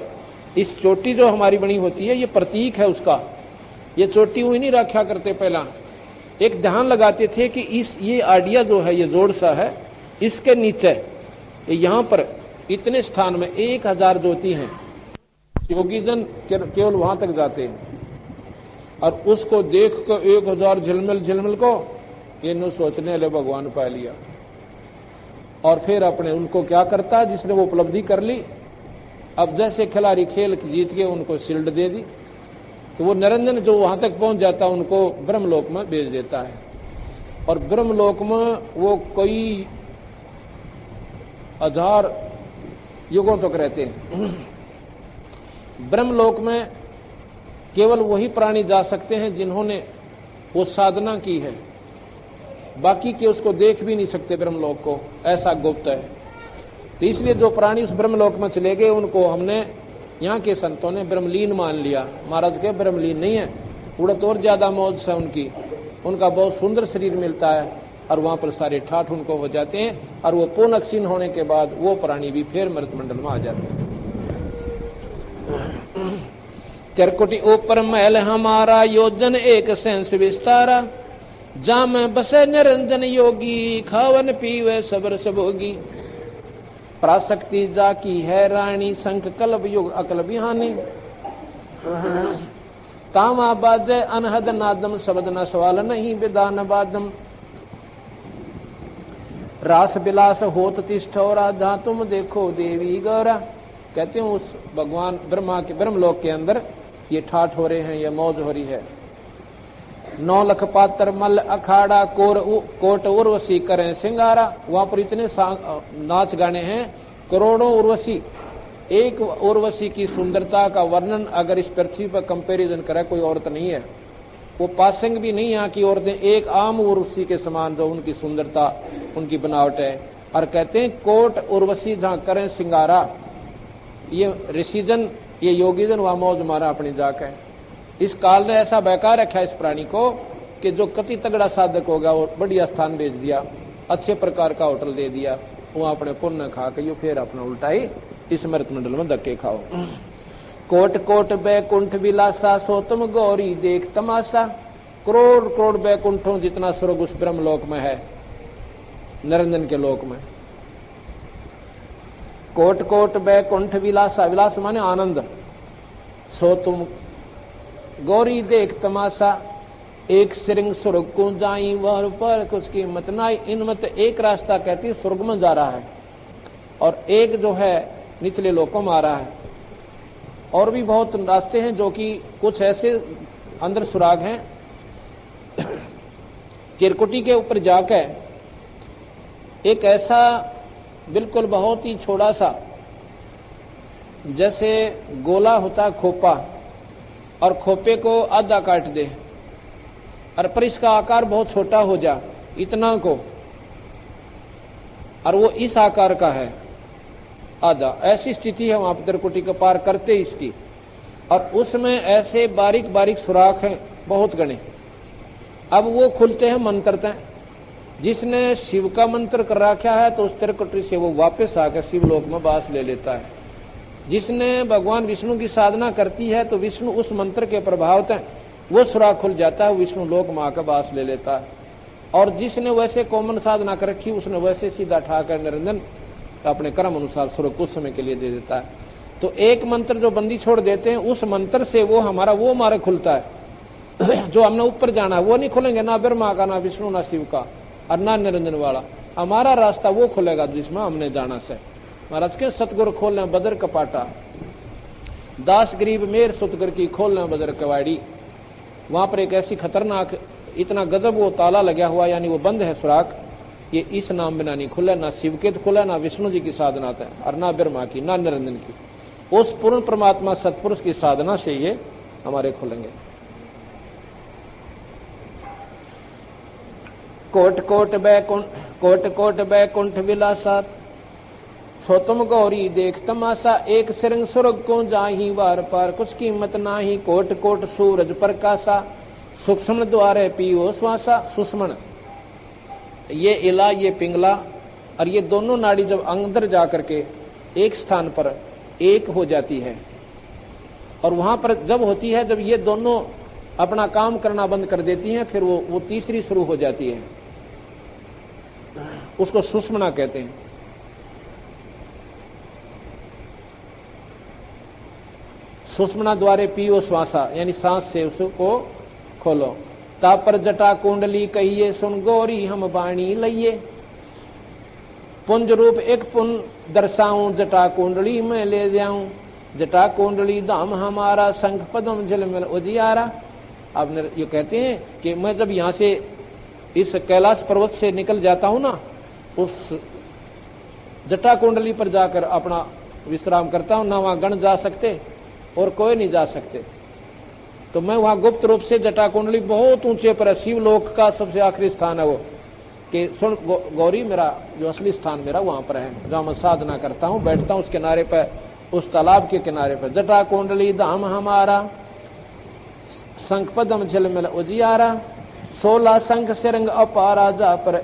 इस चोटी जो हमारी बनी होती है, ये प्रतीक है उसका। ये चोटी हुई नहीं रखा करते, पहला एक ध्यान लगाते थे कि ये आडिया जो है, ये जोड़ सा है, इसके नीचे यहाँ पर इतने स्थान में 1000 ज्योति हैं। योगीजन केवल वहां तक जाते हैं, और उसको देख कर 1000 झिलमिल को ये न सोचने ले भगवान पा लिया। और फिर अपने उनको क्या करता है, जिसने वो उपलब्धि कर ली, अब जैसे खिलाड़ी खेल जीत के उनको शील्ड दे दी, तो वो निरंजन जो वहां तक पहुंच जाता है उनको ब्रह्मलोक में भेज देता है। और ब्रह्मलोक में वो कई 1000 युगों तक रहते हैं। ब्रह्मलोक में केवल वही प्राणी जा सकते हैं जिन्होंने वो साधना की है, बाकी के उसको देख भी नहीं सकते ब्रह्मलोक को, ऐसा गुप्त है। तो इसलिए जो प्राणी उस ब्रह्मलोक में चले गए उनको हमने यहाँ के संतों ने ब्रह्मलीन मान लिया। महाराज के ब्रह्मलीन नहीं है, उड़त और ज्यादा मौज है उनकी, उनका बहुत सुंदर शरीर मिलता है, और वहां पर सारे ठाठ उनको हो जाते हैं, और वो पूर्ण क्षीण होने के बाद वो प्राणी भी फिर मृत मंडल में आ जाते हैं। त्रिकुटी ऊपर महल हमारा, योजन एक सेंस विस्तारा। जा में बसे निरंजन योगी, खावन पीवे सबर सबोगी। पराशक्ति जा की है रानी, शंख कल्प युग अकल बिहानी। तामा बाजे अनहद नादम, शब्द न सवाल नहीं विदान बादम। रास बिलास होत तिष्ठोरा, जहां तुम देखो देवी गौरा। कहते हैं उस भगवान ब्रह्मा के ब्रह्मलोक के अंदर ये ठाठ हो रहे हैं, ये मौज हो रही है। 9 लख पात्र मल अखाड़ा, कोट उर्वशी करें सिंगारा। वहां पर इतने नाच गाने हैं, करोड़ों उर्वशी। एक उर्वशी की सुंदरता का वर्णन अगर इस पृथ्वी पर कंपैरिजन करे कोई औरत नहीं है। वो पासिंग भी नहीं यहाँ की औरतें एक आम उर्वशी के समान जो उनकी सुंदरता, उनकी बनावट है। और कहते हैं कोट उर्वशी जहां करें सिंगारा। ये ऋषिजन, ये योगीजन वहां मौज मारा अपनी जाके। इस काल ने ऐसा बहका रखा है इस प्राणी को कि जो कति तगड़ा साधक होगा वो बढ़िया स्थान भेज दिया, अच्छे प्रकार का होटल दे दिया, वो अपने पुण्य खा के यो फिर अपना उल्टाई इस मृत मंडल में धक्के खाओ। कोट कोट बैकुंठ विलासा, सो तुम गौरी देख तमाशा। करोड़ करोड़ बैकुंठों जितना स्वर्ग उस ब्रह्मलोक में है, निरंजन के लोक में। कोट कोट बैकुंठ विलासा, विलास माने आनंद। सो तुम गौरी देख तमाशा, एक सिरिंग स्वर्ग को जाई वह पर कुछ कीमत नाई। इनमें तो एक रास्ता कहती है स्वर्ग में जा रहा है, और एक जो है निचले लोकों में आ रहा है। और भी बहुत रास्ते हैं जो कि कुछ ऐसे अंदर सुराग हैं। किरकुटी के ऊपर जाकर एक ऐसा बिल्कुल बहुत ही छोटा सा, जैसे गोला होता खोपा, और खोपे को आधा काट दे, और पर इसका आकार बहुत छोटा हो जा, इतना को, और वो इस आकार का है आधा। ऐसी स्थिति है वहां पर त्रिकुटी को पार करते इसकी। और उसमें ऐसे बारीक बारीक सुराख हैं बहुत गणे। अब वो खुलते हैं मंत्र तय। जिसने शिव का मंत्र कर रखा है तो उस त्रिकुटी से वो वापस आकर शिवलोक में वास ले लेता है। जिसने भगवान विष्णु की साधना करती है तो विष्णु उस मंत्र के प्रभाव तय वो सुराख खुल जाता है, विष्णु लोक में आकर वास ले लेता है। और जिसने वैसे कॉमन साधना कर रखी उसने वैसे सीधा ठाकर निरंजन अपने कर्म अनुसार स्वर्ग कुछ समय के लिए दे देता है। तो एक मंत्र जो बंदी छोड़ देते हैं उस मंत्र से वो हमारा मार्ग खुलता है। जो हमने ऊपर जाना है वो नहीं खुलेंगे, ना ब्रह्मा का, ना विष्णु, ना शिव का और ना निरंजन वाला। हमारा रास्ता वो खुलेगा जिसमें हमने जाना से। महाराज के सतगुरु खोलने बदर कपाटा, दास गरीब मेर सुतगर की खोलने बदर कवाड़ी। वहां पर एक ऐसी खतरनाक इतना गजब वो ताला लगा हुआ, यानी वो बंद है सुराख। ये इस नाम बिना नहीं खुला, ना शिव के खुला, ना विष्णु जी की साधना है और ना ब्रह्मा की, ना निरंजन की। उस पूर्ण परमात्मा सतपुरुष की साधना से ये हमारे खुलेंगे। कोट कोट बैकुंठ विलासा, सो तुम गौरी देख तमाशा। एक सिरंग स्वर्ग को जाही वार पार, कुछ कीमत नाही कोट कोट सूरज प्रकाशा। सूक्ष्म द्वारे पियो श्वासा। सुष्मण ये इला ये पिंगला और ये दोनों नाड़ी जब अंदर जाकर के एक स्थान पर एक हो जाती है, और वहां पर जब होती है जब ये दोनों अपना काम करना बंद कर देती हैं, फिर वो तीसरी शुरू हो जाती है, उसको सुषमना कहते हैं। सुषमना द्वारे पियो श्वासा, यानी सांस से उसको खोलो। तापर जटा कुंडली कहिए, सुन गौरी हम बाणी लइए। पुंज रूप एक पुन दर्शाऊं, जटा कुंडली में ले जाऊं। जटा कुंडली धाम हमारा, शंख पदम झिलमिल उजियारा। अब ये कहते हैं कि मैं जब यहाँ से इस कैलाश पर्वत से निकल जाता हूं ना, उस जटा कुंडली पर जाकर अपना विश्राम करता हूं। ना वहां गण जा सकते और कोई नहीं जा सकते, तो मैं वहां गुप्त रूप से जटा कुंडली बहुत ऊंचे पर है, शिवलोक का सबसे आखिरी स्थान है वो, कि सुन गौरी मेरा जो असली स्थान मेरा वहां पर है, जहां मैं साधना करता हूं, बैठता हूं उस किनारे पर, उस तालाब के किनारे पर। जटा कुंडली धाम हमारा, शंख पदम झिलमिल उजियारा। 16 शंख सिरंग अपारा, जा पर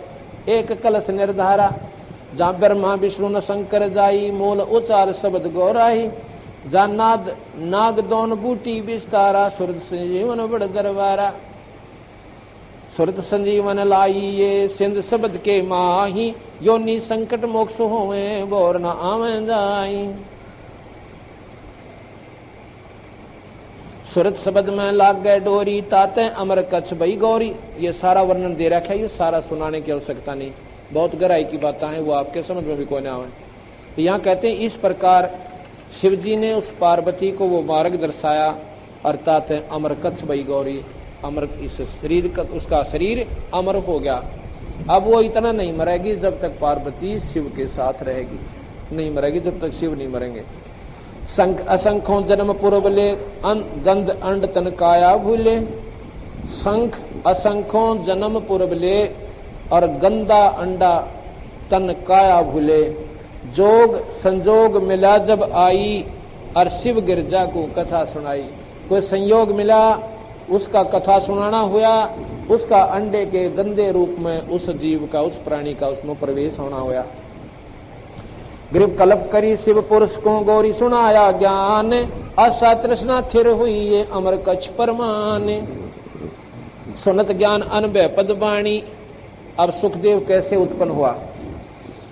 एक कलश निर्धारा। जहाँ ब्रह्मा विष्णु न शंकर जाई, मूल उचार शब्द गौराही। जा नाद नाग दोन बूटी विस्तारा, सुरत संजीवन बड़ दरबारा। सुरत संजीवन लाई ये, सिंध शब्द के माही। योनि संकट मोक्ष होवे, बोर न आवे जाई। सुरत शब्द में लाग गए डोरी, ताते अमर कच्छ भई गौरी। ये सारा वर्णन दे रखा है, ये सारा सुनाने की आवश्यकता नहीं, बहुत गहराई की बातें हैं, वो आपके समझ में भी कोई ना आवे। यहाँ कहते हैं इस प्रकार शिव जी ने उस पार्वती को वो मार्ग दर्शाया, अर्थात अमर कच्छ भई गौरी। अमर इस शरीर का, उसका शरीर अमर हो गया। अब वो इतना नहीं मरेगी जब तक पार्वती शिव के साथ रहेगी, नहीं मरेगी जब तक शिव नहीं मरेंगे। संख असंख्यों जन्म पूर्वले, गंध अंड तन काया भूले। संख असंख्यों जन्म पूर्वले और गंदा अंडा तन काया भूले। जोग संजोग मिला जब आई, और शिव गिरजा को कथा सुनाई। कोई संयोग मिला, उसका कथा सुनाना हुआ, उसका अंडे के गंदे रूप में उस जीव का, उस प्राणी का उसमें प्रवेश होना हुआ। ग्रीव कल्प करी शिव पुरुष को, गौरी सुनाया ज्ञान। आशा तृष्णा थिर हुई ये, अमर कच्छ परमान। सुनत ज्ञान अनभय पदवाणी। अब सुखदेव कैसे उत्पन्न हुआ?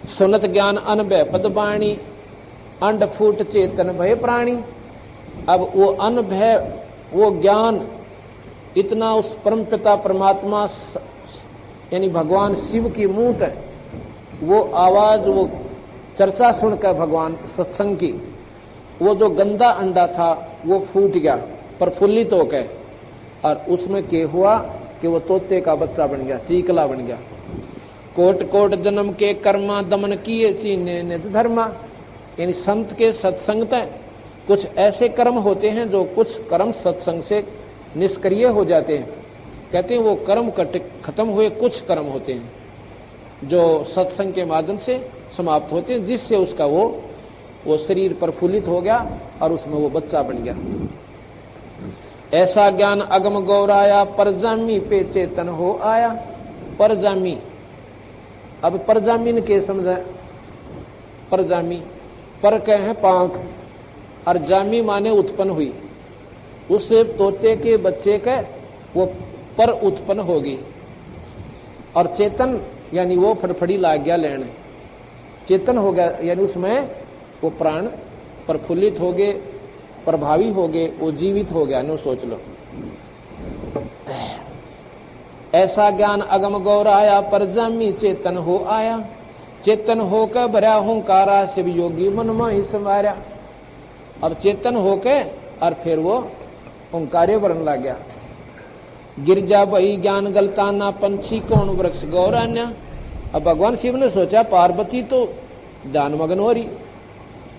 सुनत ज्ञान अनभय पदवाणी, अंड फूट चेतन भय प्राणी। अब वो अनभय, वो ज्ञान इतना उस परम पिता परमात्मा यानी भगवान शिव की मुंह तक वो आवाज, वो चर्चा सुनकर भगवान सत्संग की, वो जो गंदा अंडा था वो फूट गया प्रफुल्लित होकर, और उसमें क्या हुआ कि वो तोते का बच्चा बन गया, चीकला बन गया। कोट कोट जन्म के कर्मा, दमन किए चीने निज धर्मा। यानी संत के सत्संग तक कुछ ऐसे कर्म होते हैं जो कुछ कर्म सत्संग से निष्क्रिय हो जाते हैं। कहते हैं वो कर्म खत्म हुए, कुछ कर्म होते हैं जो सत्संग के माध्यम से समाप्त होते हैं, जिससे उसका वो शरीर प्रफुल्लित हो गया और उसमें वो बच्चा बन गया। ऐसा ज्ञान अगम गौराया, परजामी पे चेतन हो आया। परजामी, अब परजामीन के समझे? परजामी, पर कह है पांख, और जामी माने उत्पन्न हुई। उस तोते के बच्चे के वो पर उत्पन्न होगी। और चेतन यानी वो फड़फड़ी लाग गया लेने, चेतन हो गया, यानी उसमें वो प्राण प्रफुल्लित हो गए, प्रभावी हो गए, वो जीवित हो गया। नो सोच लो, ऐसा ज्ञान अगम गौराया, परजामी चेतन हो आया। चेतन होकर भरा हुंकारा, शिव योगी मन में ही समारा। अब चेतन होके और फिर वो हुंकारे वरण लग गया। गिरजा बही ज्ञान गलताना, पंछी कौन वृक्ष गौरान्या। अब भगवान शिव ने सोचा पार्वती तो ध्यान मगन हो रही,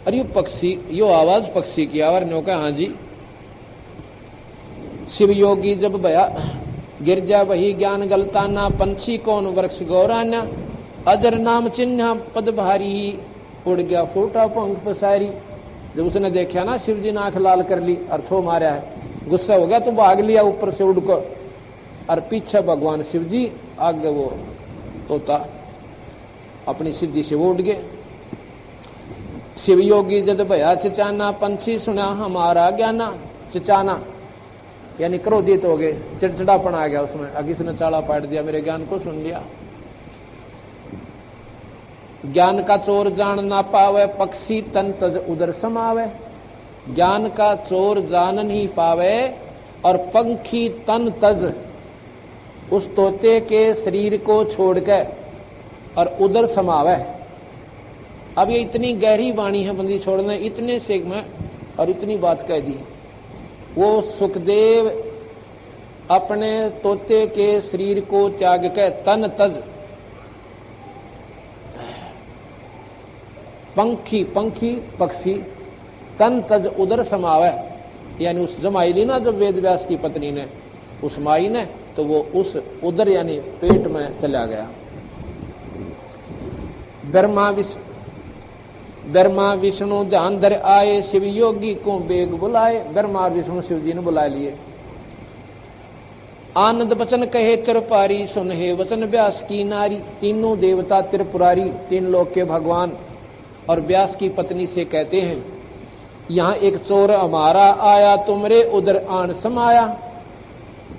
अरे पक्षी, यो आवाज पक्षी की आवाज ने कहा हाँ जी। शिव योगी जब भया, गिरजा वही ज्ञान गलताना, पंछी कौन वृक्ष गौरान्या। अजर नाम चिन्ह पद भारी, उड़ गया फूटा पंख पसारी। जब उसने देखा ना शिव जी ने आंख लाल कर ली, अर्थो मारा है, गुस्सा हो गया तो भाग लिया ऊपर से उड़ कर, और पीछे भगवान शिव जी, आगे वो तोता अपनी सिद्धि से वो उड़ गए। शिव योगी जद भया चिचाना, पंछी सुना हमारा ज्ञाना। चिचाना यानी क्रोधित हो गए, चिड़चिड़ापन आ गया उसमें, किसी ने चाला पाट दिया, मेरे ज्ञान को सुन लिया। ज्ञान का चोर जान ना पावे, पक्षी तन तज उदर समावे। ज्ञान का चोर जान नहीं पावे और पंखी तन तज, उस तोते के शरीर को छोड़ के और उदर समावे। अब ये इतनी गहरी वाणी है बंदी छोड़ने, इतने से में और इतनी बात कह दी। वो सुखदेव अपने तोते के शरीर को त्याग के तन तज, पंखी पंखी पक्षी, तन तज उदर समावे, यानी उस जमाई ली ना जब वेद व्यास की पत्नी ने, उस माई ने, तो वो उस उदर यानी पेट में चला गया। ब्रह्मा विष्णु ध्यान धर आए, शिव योगी को बेग बुलाए। ब्रह्मा और विष्णु शिव जी ने बुला लिए। आनंद वचन कहे त्रिपुरारी, सुन हे वचन व्यास की नारी। तीनों देवता त्रिपुरारी, तीन लोक के भगवान और व्यास की पत्नी से कहते हैं, यहाँ एक चोर हमारा आया, तुमरे उधर आन समाया,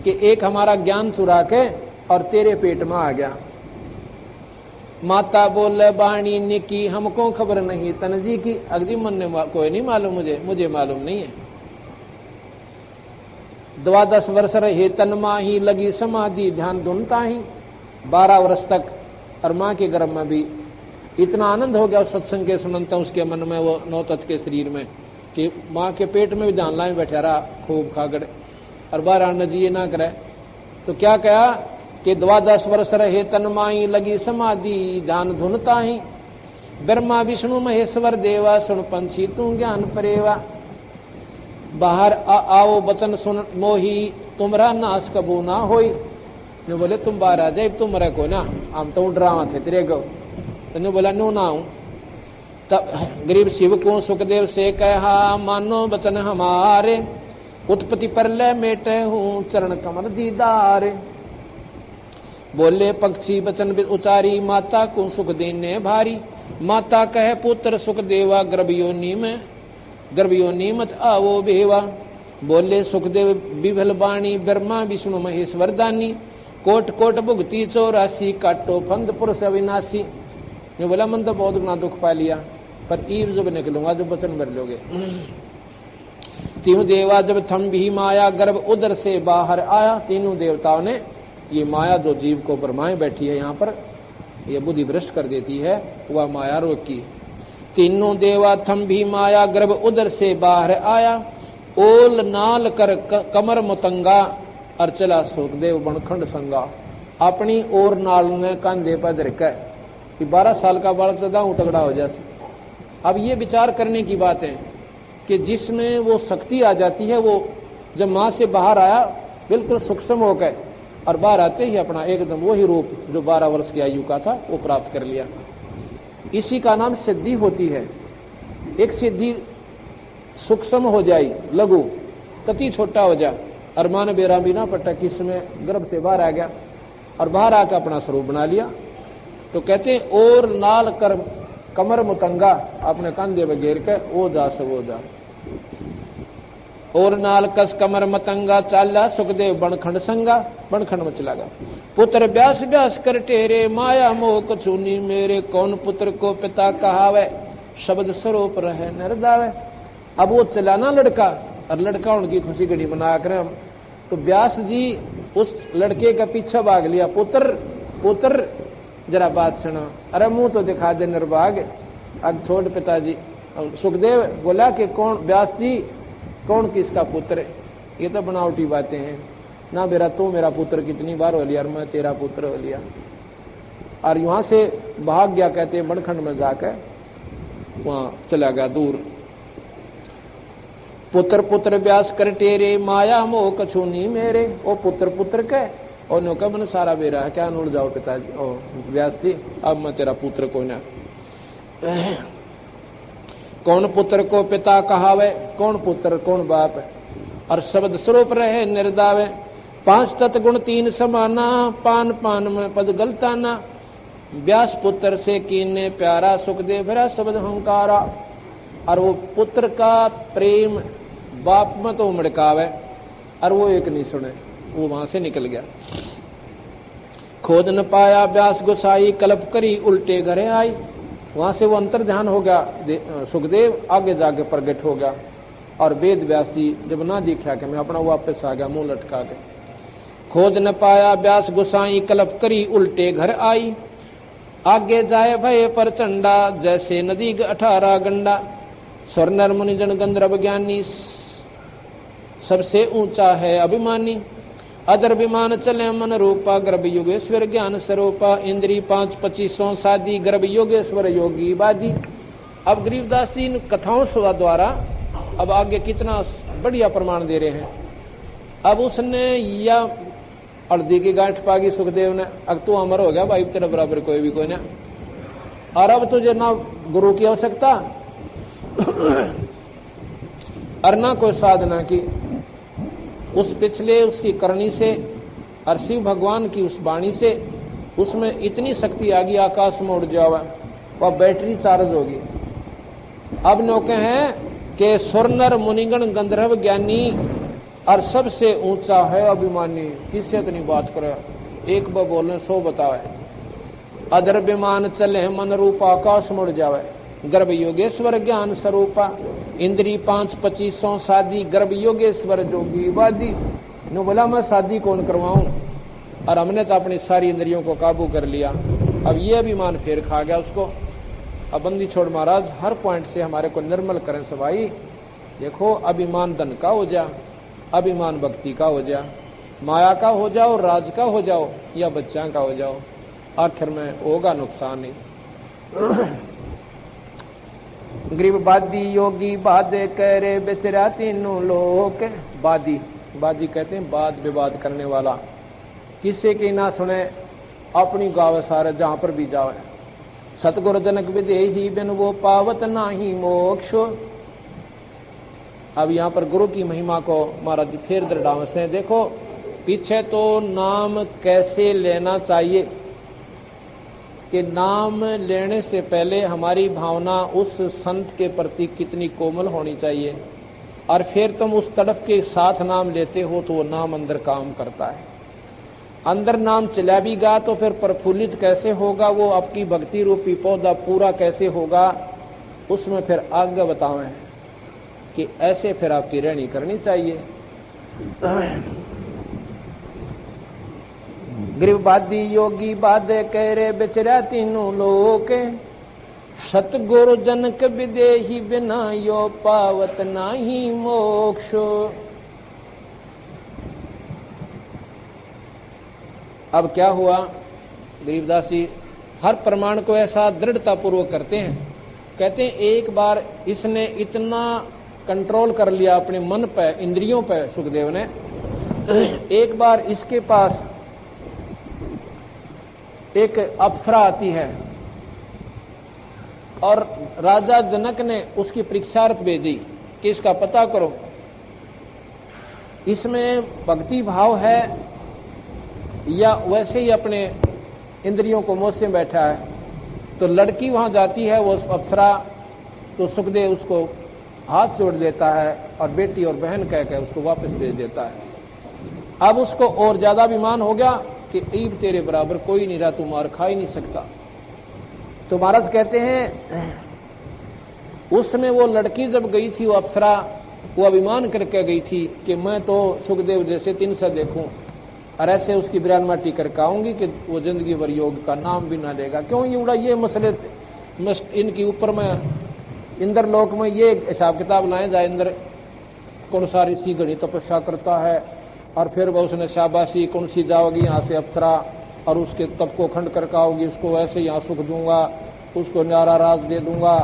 कि एक हमारा ज्ञान चुरा के और तेरे पेट में आ गया। माता बोले बाणी ने की, हमको खबर नहीं तन जी की। अगली मन ने कोई नहीं मालूम, मुझे मालूम नहीं है। 12 वर्ष रहे तन माही, लगी समाधि ध्यान धुनता ही। 12 वर्ष तक और माँ के गर्भ में भी इतना आनंद हो गया उस सत्संग के सुनता उसके मन में, वो 9 तत्व के शरीर में, कि माँ के पेट में भी ध्यान लाए बैठा रहा खूब खागड़। और 12 जी ये ना करे तो क्या कहा कि 12 वर्ष रहे तन माई, लगी समाधि ध्यान धुनता ही। ब्रह्मा विष्णु महेश्वर देवा, सुन पंछी तू ज्ञान परेवा। बाहर आओ बचन सुन मोही, तुम्हारा नाश कबू ना होई। ने बोले तुम बाहर आ जाए, तुम मरे को ना, हम तो डरावा थे तेरे गो। तो बोला नो ना हूं। तब गरीब शिव को सुखदेव से कहा, मानो वचन हमारे, उत्पत्ति पर ले मेटे हूं चरण कमल दीदार। बोले पक्षी वचन उचारी, माता को सुख देने भारी। माता कहे पुत्र सुख देवा, गर्भयोनि मत आवो बेवा। बोले सुखदेव विभल बाणी, ब्रह्मा विष्णु महेश्वर दानी। कोट कोट भुगती 84, काटो फंद पुरुष अविनाशी। ने बोला मन तो बहुत गुना दुख पा लिया, पर ईव जब निकलूंगा जब वचन भर लोगे। तीनों देवा जब थम भी माया, गर्भ उदर से बाहर आया। तीनों देवताओं ने ये माया जो जीव को ब्रह्माएं बैठी है यहाँ पर, ये बुद्धि भ्रष्ट कर देती है, वह माया रोकी। तीनों देवा थम भी माया, गर्भ उदर से बाहर आया। ओल नाल कर कमर मुतंगा, और चला सुखदेव बनखंड संगा। अपनी ओर नाल ने कंधे पर धरकर, 12 साल का बालक तो तगड़ा हो जैसे। अब ये विचार करने की बात है कि जिसमें वो शक्ति आ जाती है, वो जब माँ से बाहर आया बिल्कुल सूक्ष्म होकर, और बाहर आते ही अपना एकदम वही रूप जो 12 वर्ष की आयु का था वो प्राप्त कर लिया। इसी का नाम सिद्धि होती है। एक सिद्धि सूक्ष्म हो जाए, लघु, कति छोटा हो जाए, अरमान बेरा भी ना पट्टा किसमें गर्भ से बाहर आ गया और बाहर आकर अपना स्वरूप बना लिया। तो कहते हैं और नाल कर कमर मुतंगा, अपने कंधे में घेर के ओ जा सब ओ जा। और नाल कस कमर मतंगा चाला सुखदेव बनखंड संगा, बनखंड में चला गया। पुत्र ब्यास ब्यास कर टेरे माया मोह कछूनी मेरे, कौन पुत्र को पिता कहावे शब्द स्वरूप रहे नरदावे। अब वो चला ना लड़का, और लड़का उनकी खुशी घड़ी मना कर, तो व्यास जी उस लड़के का पीछे भाग लिया। पुत्र पुत्र जरा बात सुनो। अरे मुंह तो दिखा दे निर्भाग, अब छोड़ पिताजी। सुखदेव बोला कि कौन व्यास जी, कौन किसका पुत्र है? ये तो बनावटी बातें हैं ना बेरा, तू मेरा पुत्र कितनी बार हो लिया और मैं तेरा पुत्र हो लिया। और यहां से भाग गया, कहते हैं बनखंड में जाकर वहां चला गया दूर। पुत्र पुत्र व्यास कर टेरे माया मोह कछूनी मेरे, ओ पुत्र पुत्र के और नौका मन सारा बेरा है, क्या नूड़ जाओ पिताजी ओ व्यास जी, अब मैं तेरा पुत्र को ना। कौन पुत्र को पिता कहावे, कौन पुत्र कौन बाप, और शब्द स्वरूप रहे निर्दावे। पांच तत्गुण तीन समाना, पान पान में पद गलताना। व्यास पुत्र से कीने प्यारा, सुखदेव भरा शब्द हंकारा। और वो पुत्र का प्रेम बाप में तो उमड़कावे, और वो एक नहीं सुने, वो वहां से निकल गया। खोद न पाया व्यास गोसाई, कल्प करी उल्टे घरे आई। वहां से वो अंतर ध्यान हो गया, सुखदेव आगे जाके प्रगट हो गया। और वेद व्यास जी जब ना दिखा कि मैं अपना वापस आ गया मुंह लटका के। खोज न पाया व्यास गोसाई, कल्प करी उल्टे घर आई। आगे जाए भय पर चंडा, जैसे नदी 18 गंडा। स्वर नर मुनिजन गंधर्व ज्ञानी, सबसे ऊंचा है अभिमानी। अदर विमान चले मन रूपा, गर्भ योगेश्वर ज्ञान स्वरूपा। इंद्री 5 25 सादी, गर्भ योगेश्वर योगी बादी। अब गरीबदास जी इन कथाओं द्वारा अब आगे कितना बढ़िया प्रमाण दे रहे हैं। अब उसने या हल्दी की गांठ पागी सुखदेव ने, अब तू अमर हो गया भाई, तेरे बराबर कोई भी कोई ना। और अब तुझे ना गुरु की आवश्यकता और ना कोई साधना की। उस पिछले उसकी करनी से और शिव भगवान की उस वाणी से उसमें इतनी शक्ति आ गई, आकाश में उड़ जावा, वह बैटरी चार्ज होगी। अब नौके हैं कि स्वर्णर मुनिगण गंधर्व ज्ञानी और सबसे ऊंचा है अभिमानी। किससे इतनी बात करे, एक बार बोले 100 बतावे। अदर विमान चले मन रूपा, आकाश मुड़ जावे। गर्भ योगेश्वर ज्ञान स्वरूपा। इंद्री 5 25 शादी, गर्भ योगेश्वर जोगी वादी। नो बोला मैं शादी कौन करवाऊं, और हमने तो अपनी सारी इंद्रियों को काबू कर लिया। अब ये अभिमान फेर खा गया उसको। अब बंदी छोड़ महाराज हर पॉइंट से हमारे को निर्मल करें सभाई। देखो अभिमान धन का हो जा, अभिमान भक्ति का हो जा, माया का हो जाओ, राज का हो जाओ, या बच्चा का हो जाओ, आखिर में होगा नुकसान ही। गरीब बादी योगी बाद करे बेचरा तीनों लोग। बादी बादी कहते हैं वाद विवाद करने वाला, किसी की ना सुने, अपनी गावे सारे जहां पर भी जावे। सतगुरु जनक विदेही बिन वो पावत नाही मोक्ष। अब यहाँ पर गुरु की महिमा को महाराज जी फिर दृढ़ाव से देखो। पीछे तो नाम कैसे लेना चाहिए, कि नाम लेने से पहले हमारी भावना उस संत के प्रति कितनी कोमल होनी चाहिए, और फिर तुम उस तड़प के साथ नाम लेते हो तो वो नाम अंदर काम करता है। अंदर नाम चला भी गा तो फिर प्रफुल्लित कैसे होगा, वो आपकी भक्ति रूपी पौधा पूरा कैसे होगा, उसमें फिर आगे बतावे कि ऐसे फिर आपकी रहनी करनी चाहिए। गरीबवादी योगी बादे कह रे बेचरा तीनों लोग। सतगुरु जनक विदेही बिना यो पावत नाही मोक्ष। अब क्या हुआ, गरीबदास जी हर प्रमाण को ऐसा दृढ़ता पूर्वक करते हैं। कहते हैं एक बार इसने इतना कंट्रोल कर लिया अपने मन पे, इंद्रियों पे, सुखदेव ने। एक बार इसके पास एक अप्सरा आती है और राजा जनक ने उसकी परीक्षार्थ भेजी कि इसका पता करो। इसमें भक्ति भाव है या वैसे ही अपने इंद्रियों को मोह से बैठा है? तो लड़की वहां जाती है, वो अप्सरा, तो सुखदेव उसको हाथ जोड़ देता है और बेटी और बहन कह के उसको वापस भेज देता है। अब उसको और ज्यादा अभिमान हो गया कि ईब तेरे बराबर कोई नहीं रहा, तू मार खा ही नहीं सकता। तो महाराज कहते हैं उसमें वो लड़की जब गई थी, वो अप्सरा, वो अभिमान करके गई थी कि मैं तो सुखदेव जैसे 300 देखूं और ऐसे उसकी बिरान माटी करके आऊंगी कि वो जिंदगी भर योग का नाम भी ना लेगा। क्यों ये उड़ा ये मसले इनके ऊपर में इंद्र लोक में ये हिसाब किताब लाए जाए, इंद्र कौन सा ऋषि घड़ी तपस्या करता है और फिर वह उसने शाबाशी कौन सी जाओगी यहाँ से अप्सरा और उसके तप को खंड करके आओगी, उसको ऐसे यहाँ सुख दूंगा, उसको न्यारा राज दे दूंगा।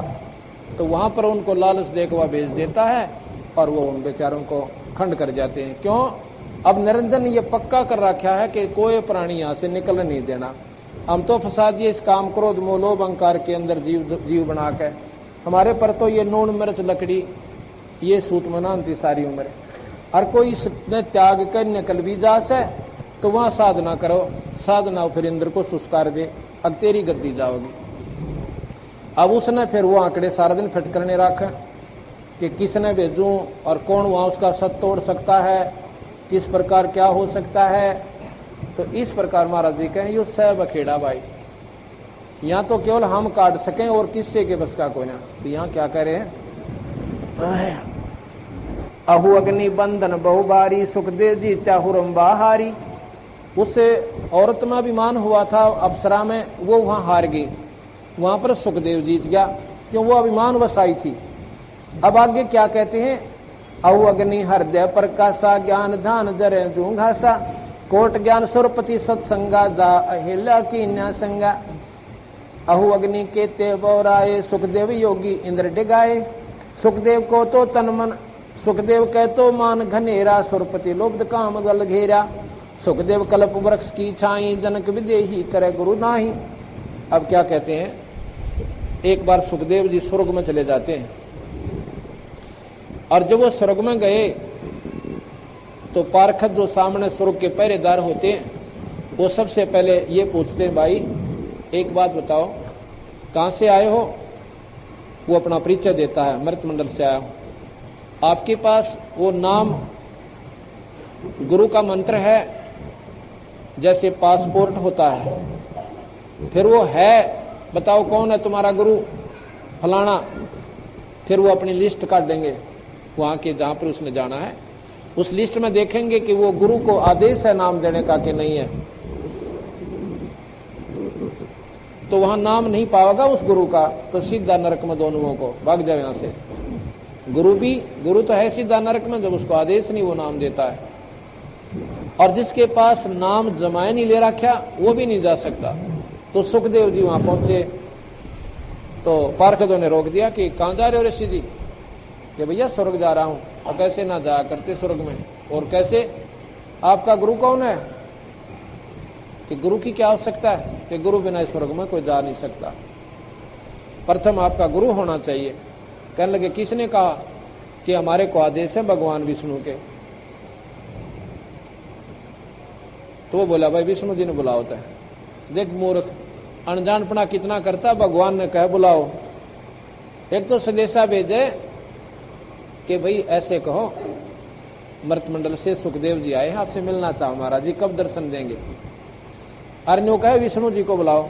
तो वहां पर उनको लालच देकर वह भेज देता है और वो उन बेचारों को खंड कर जाते हैं। क्यों? अब निरंजन ने ये पक्का कर रखा है कि कोई प्राणी यहाँ से निकल नहीं देना। हम तो फंसा दिए इस काम क्रोध मोह लोभ अहंकार के अंदर जीव बना के। हमारे पर तो ये नून मिर्च लकड़ी ये सूत मनाती सारी उम्र। हर कोई इसमें त्याग कर निकल भी जा से तो वहां साधना करो, साधना फिर इंद्र को सुस्कार दे, अब तेरी गद्दी जाओगी। अब उसने फिर वो आंकड़े सारा दिन फिट करने रखा कि किसने भेजूं और कौन वहां उसका सत तोड़ सकता है, किस प्रकार क्या हो सकता है। तो इस प्रकार महाराज जी कहें यो सब अखेड़ा भाई, यहाँ तो केवल हम काट सकें और किससे के बस का कोई ना। तो यहाँ क्या कह रहे हैं, अहु अग्नि बंधन बहुबारी सुखदेव जी त्याहुरम बाहारी। उससे औरत में अभिमान हुआ था अप्सरा में, वो वहां हार गई, वहां पर सुखदेव जीत गया क्यों वो अभिमान वसाई थी। अब आगे क्या कहते हैं, अहु अग्नि हृदय प्रकाशा ज्ञान ध्यान जरे जूंघासा कोट ज्ञान सुरपति सत्संगा जा अहिल्या की न्यासंगा। अहु अग्नि के ते बौराए सुखदेव योगी इंद्र डिगाए। सुखदेव को तो तन मन सुखदेव कह तो मान घनेरा सुरपति लोभ काम गल घेरा। सुखदेव कल्प वृक्ष की छाई जनक विदेही करे गुरु नाही। अब क्या कहते हैं, एक बार सुखदेव जी स्वर्ग में चले जाते हैं और जब वो स्वर्ग में गए तो पारखत जो सामने स्वर्ग के पहरेदार होते हैं वो सबसे पहले ये पूछते हैं, भाई एक बात बताओ कहां से आए हो। वो अपना परिचय देता है, मृत मंडल से आया हूं। आपके पास वो नाम गुरु का मंत्र है जैसे पासपोर्ट होता है, फिर वो है बताओ कौन है तुम्हारा गुरु, फलाना। फिर वो अपनी लिस्ट काट देंगे वहां के जहां पर उसने जाना है, उस लिस्ट में देखेंगे कि वो गुरु को आदेश है नाम देने का कि नहीं है। तो वहां नाम नहीं पाएगा उस गुरु का तो सीधा नरक में दोनों को भाग जाए यहां से। गुरु तो है सीधा नरक में जब उसको आदेश नहीं वो नाम देता है। और जिसके पास नाम जमाए नहीं ले रखा वो भी नहीं जा सकता। तो सुखदेव जी वहां पहुंचे तो पार्षदों ने रोक दिया कि कहां जा रहे हो ऋषि जी, कि भैया स्वर्ग जा रहा हूं। और कैसे ना जाया करते स्वर्ग में, और कैसे, आपका गुरु कौन है, कि गुरु की क्या आवश्यकता है, कि गुरु बिना स्वर्ग में कोई जा नहीं सकता, प्रथम आपका गुरु होना चाहिए। कहने लगे किसने कहा, कि हमारे को आदेश है भगवान विष्णु के। तो वो बोला भाई विष्णु जी ने बुला होता है। देख मूर्ख अनजानपना कितना करता, भगवान ने कहा बुलाओ। एक तो संदेशा भेजे कि भाई ऐसे कहो मृत मंडल से सुखदेव जी आए हैं, आपसे मिलना चाहो महाराज जी, कब दर्शन देंगे। अर्ण्यो कहे विष्णु जी को बुलाओ।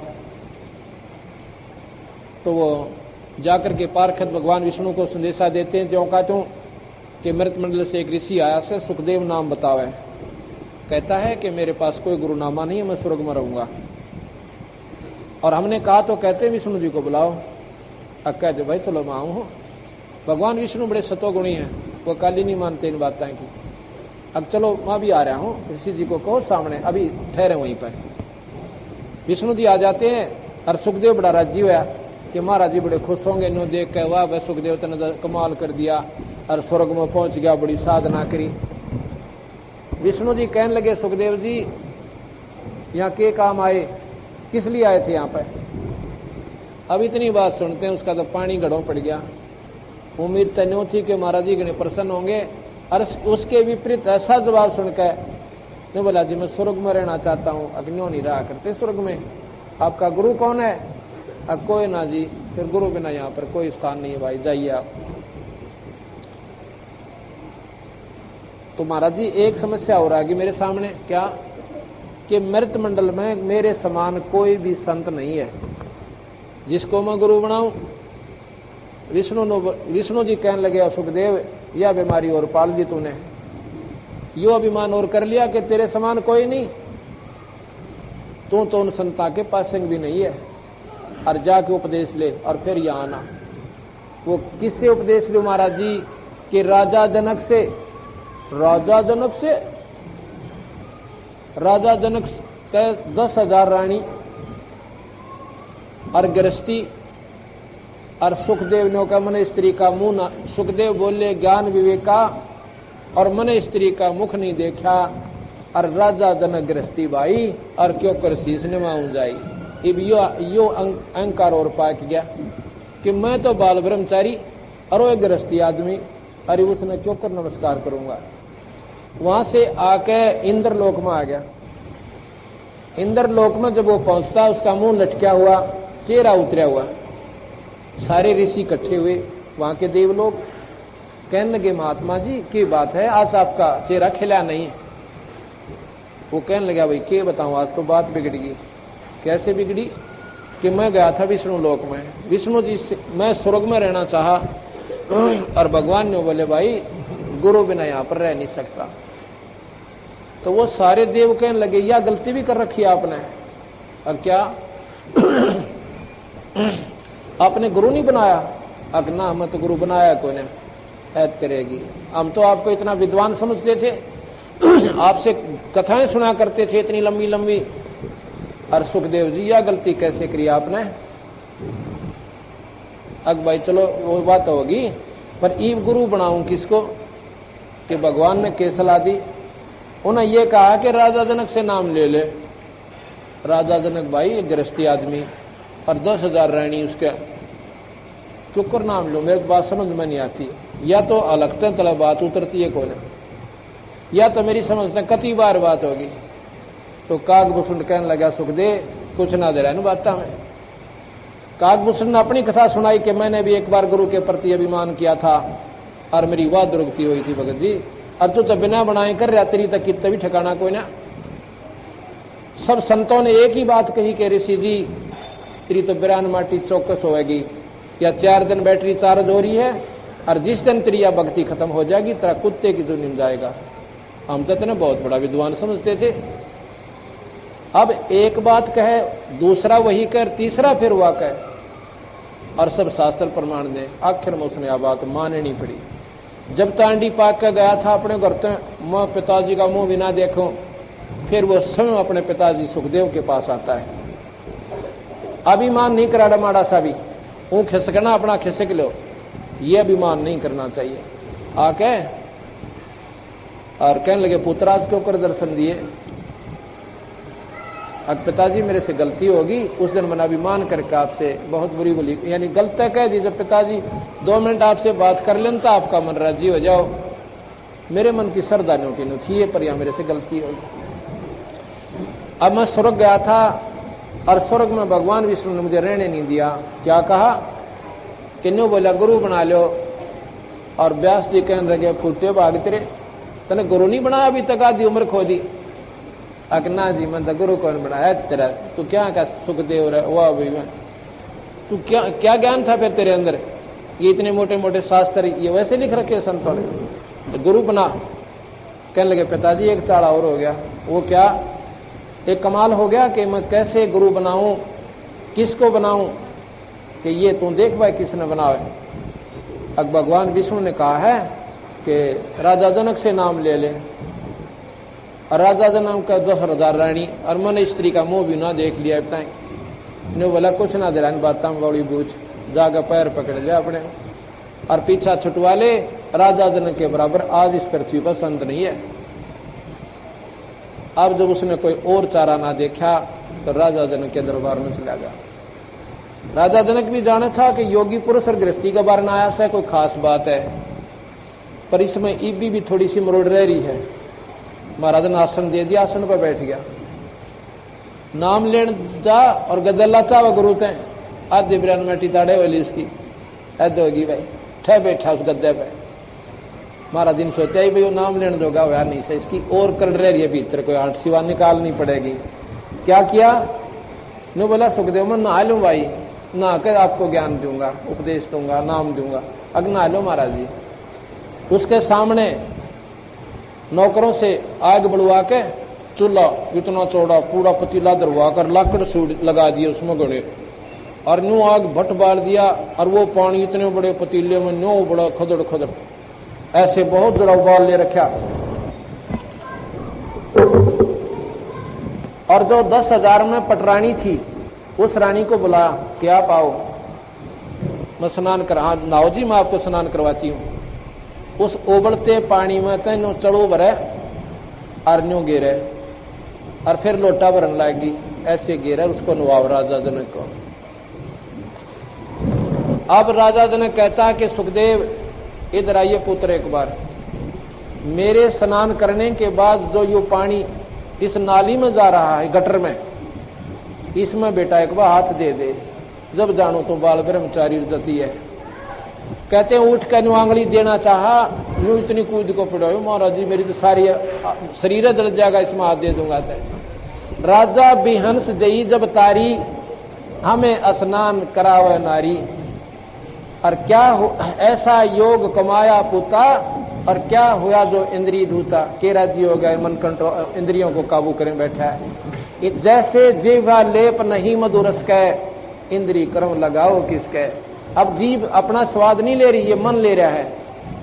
तो वो जाकर के पार्षद भगवान विष्णु को संदेशा देते हैं ज्यों का त्यों कि मृत मंडल से एक ऋषि आया से सुखदेव नाम बतावे। कहता है कि मेरे पास कोई गुरुनामा नहीं है, मैं स्वर्ग में रहूंगा। और हमने कहा तो कहते विष्णु जी को बुलाओ। अब कहते भाई चलो मैं आऊं। भगवान विष्णु बड़े सतोगुणी हैं, वो काली नहीं मानते इन बातें की। अब चलो मैं भी आ रहा हूँ, ऋषि जी को कहो सामने, अभी ठहरे वहीं पर। विष्णु जी आ जाते हैं और सुखदेव बड़ा राजी हुआ कि महाराज जी बड़े खुश होंगे नो देख के, वाह भाई सुखदेव ने कमाल कर दिया और स्वर्ग में पहुंच गया, बड़ी साधना करी। विष्णु जी कहने लगे सुखदेव जी यहाँ के काम आए, किस लिए आए थे यहाँ पर। अब इतनी बात सुनते हैं उसका तो पानी घड़ों पड़ गया। उम्मीद तो नहीं थी कि महाराज जी गणे प्रसन्न होंगे और उसके विपरीत ऐसा जवाब सुनकर ने बोला जी मैं स्वर्ग में रहना चाहता हूँ। अग्नियों नहीं रहा करते स्वर्ग में। आपका गुरु कौन है? अब कोई ना जी, फिर गुरु बिना यहाँ पर कोई स्थान नहीं है भाई, जाइए आप। तो महाराज जी एक समस्या हो रहा है कि मेरे सामने क्या कि मृत मंडल में मेरे समान कोई भी संत नहीं है जिसको मैं गुरु बनाऊं। विष्णु जी कहने लगे सुखदेव यह बीमारी और पाल ली तूने, यो अभिमान और कर लिया कि तेरे समान कोई नहीं, तू तो उन संता के पास भी नहीं है, और जाके उपदेश ले और फिर यहां आना। वो किससे उपदेश ले महाराज जी? कि राजा जनक से। राजा जनक से? राजा जनक के 10,000 रानी और गृहस्थी और सुखदेव ने का मन स्त्री का मुंह ना, सुखदेव बोले ज्ञान विवेका और मन स्त्री का मुख नहीं देखा, और राजा जनक गृहस्थी भाई और क्यों कर शीश ने माऊं जाई। अब यो अहंकार और पाक गया कि मैं तो बाल ब्रह्मचारी और वो गृहस्थी आदमी, अरे उसने क्यों कर नमस्कार करूंगा। वहां से आके इंद्रलोक में आ गया। इंद्रलोक में जब वो पहुंचता उसका मुंह लटका हुआ, चेहरा उतरा हुआ, सारे ऋषि इकट्ठे हुए वहां के देवलोग। कहने लगे महात्मा जी की बात है, आज आपका चेहरा खिला नहीं। वो कहने लगा भाई क्या बताऊं, आज तो बात बिगड़ गई। कैसे बिगड़ी? कि मैं गया था विष्णु लोक में, विष्णु जी से मैं स्वर्ग में रहना चाहा और भगवान ने बोले भाई गुरु बिना यहां पर रह नहीं सकता। तो वो सारे देव कहने लगे यह गलती भी कर रखी है आपने। अब क्या आपने गुरु नहीं बनाया? अगना हमें तो गुरु बनाया कोई ने, ऐद करेगी। हम तो आपको इतना विद्वान समझते थे, आपसे कथाएं सुना करते थे इतनी लंबी लंबी। और सुखदेव जी यह गलती कैसे करी आपने? अब भाई चलो वो बात होगी, पर ईव गुरु बनाऊं किसको? कि भगवान ने क्या सलाह दी? उन्हें यह कहा कि राजा जनक से नाम ले ले। राजा जनक भाई गृहस्थी आदमी और 10,000 रानी उसके, क्यों कर नाम लो? मेरे बात समझ में नहीं आती। या तो अलगते तला बात उतरती है कौन, या तो मेरी समझ से कती बार बात होगी। तो कागभूषण कहने लगा सुखदेव कुछ ना दे रहा है बात में। कागभूषण ने अपनी कथा सुनाई कि मैंने भी एक बार गुरु के प्रति अभिमान किया था और मेरी वाद दुर्गति हुई थी भगत जी, और तू तो बिना बनाए कर रहा, तेरी तक कितना भी ठिकाना कोई ना। सब संतों ने एक ही बात कही कि ऋषि जी तेरी तो बिरान माटी चौकस होएगी, या 4 दिन बैटरी चार्ज हो रही है, और जिस दिन तेरी यह भक्ति खत्म हो जाएगी तेरा कुत्ते की जुर्म जाएगा। हम तो तेने बहुत बड़ा विद्वान समझते थे। अब एक बात कहे, दूसरा वही कर, तीसरा फिर वह कहे, और सब शास्त्र प्रमाण दे। आखिर में उसने यह बात माननी पड़ी। जब तांडी पाक के गया था अपने घर तो मैं पिताजी का मुंह भी ना देखूं, फिर वो स्वयं अपने पिताजी सुखदेव के पास आता है। अभिमान नहीं करा डमाड़ा सा भी, वो खिसकना अपना खिसक लो, ये अभिमान नहीं करना चाहिए। आके और कहने लगे पुत्राज क्यों कर दर्शन दिए? अब पिताजी मेरे से गलती होगी, उस दिन मैंने अभिमान करके आपसे बहुत बुरी बोली, यानी गलत कह दी। जब पिताजी 2 मिनट आपसे बात कर लें तो आपका मन राजी हो जाओ, मेरे मन की श्रद्धा नहीं थी ये, पर यह मेरे से गलती होगी। अब मैं स्वर्ग गया था और स्वर्ग में भगवान विष्णु ने मुझे रहने नहीं दिया। क्या कहा कि न्यू बोला गुरु बना लो, और व्यास जी कहने लगे फूटे भाग तेरे, तने गुरु नहीं बनाया अभी तक, आधी उम्र खो दी। अकना जी मैं तो गुरु कौन बनाया तेरा? तू क्या का सुखदेव रहा हुआ भाई, मैं तू क्या ज्ञान था फिर तेरे अंदर? ये इतने मोटे मोटे शास्त्र ये वैसे लिख रखे संतों ने, तो गुरु बना। कहने लगे पिताजी एक चाड़ा और हो गया। वो क्या? एक कमाल हो गया कि मैं कैसे गुरु बनाऊं, किसको बनाऊं, कि ये तू देख भाई किसने बनावे। अब भगवान विष्णु ने कहा है कि राजा जनक से नाम ले ले, और राजा जनक का 10,000 रानी और मन स्त्री का मुंह भी ना देख लिया। ने बोला कुछ ना दे रहा बात बड़ी बूझ, जाकर पैर पकड़ लिया अपने और पीछा छुटवा ले। राजा जनक के बराबर आज इस पृथ्वी पर संत नहीं है। अब जब उसने कोई और चारा ना देखा तो राजा जनक के दरबार में चला गया। राजा जनक भी जाने था कि योगी पुरुष और गृहस्थी के बारे में आया से कोई खास बात है, पर इसमें ईबी भी थोड़ी सी मरोड़ रह रही है। महाराज ने आसन दे दिया, आसन पर बैठ गया। नाम लेन जा और गदल्ला चाव गुरु थे आधे बिरान में टिताड़े वाली उसकी ऐद होगी भाई, ठह बैठा उस गद्दे पे। महाराज ने सोचा ही भाई वो नाम लेने दोगा यार नहीं से, इसकी और कर रह रही है भीतर, कोई आठ सिवा निकालनी पड़ेगी। क्या किया, नो बोला सुखदेव मैं नहा लूं भाई, नहा कर आपको ज्ञान दूंगा, उपदेश दूंगा, नाम दूंगा। अग नहा लो महाराज जी। उसके सामने नौकरों से आग बढ़वा के चूल्हा इतना चौड़ा पूरा पतीला दरवा कर लाकड़ सूट लगा दिए उसमें गड़े, और न्यू आग भट्ट बाल दिया, और वो पानी इतने बड़े पतीले में न्यू बड़ा खदड़ खदड़ ऐसे बहुत जड़ा उबाल ले रखा। और जो 10,000 में पटरानी थी उस रानी को बुलाया कि आप आओ मैं स्नान करा, नाओ जी मैं आपको स्नान करवाती हूँ। उस उबलते पानी में तेनो चढ़ो भरे और न्यू गिरे, और फिर लोटा भरन लागी, ऐसे गिरे उसको नवाब राजा जनक को। अब राजा जनक कहता है कि सुखदेव इधर आइए पुत्र एक बार, मेरे स्नान करने के बाद जो ये पानी इस नाली में जा रहा है गटर में, इसमें बेटा एक बार हाथ दे दे, जब जानो तो बाल ब्रह्मचारी जाती है। कहते हैं उठ कर आंगली देना चाहा, यूं इतनी कूद को पड़ो महाराज जी मेरी तो सारी शरीर जल जाएगा, इसमें हाथ दे दूंगा। तो राजा बिहंस दई जब तारी, हमें स्नान करावे नारी। और क्या ऐसा योग कमाया पुता, और क्या हुआ जो इंद्रिय धूता, के राजी हो गए मन कंट्रोल, इंद्रियों को काबू करें बैठा है। जैसे जीवा लेप नहीं मधुरस के, इंद्रिय कर्म लगाओ किसके। अब जीव अपना स्वाद नहीं ले रही, ये मन ले रहा है।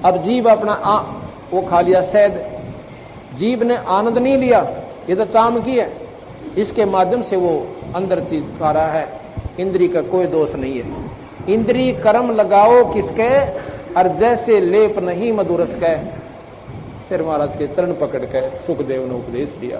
अब जीव अपना वो खा लिया शहद, जीव ने आनंद नहीं लिया, ये तो चाम की है, इसके माध्यम से वो अंदर चीज खा रहा है। इंद्रिय का कोई दोष नहीं है। इंद्रिय कर्म लगाओ किसके, और जैसे लेप नहीं मधुरस के। फिर महाराज के चरण पकड़ के सुखदेव ने उपदेश दिया।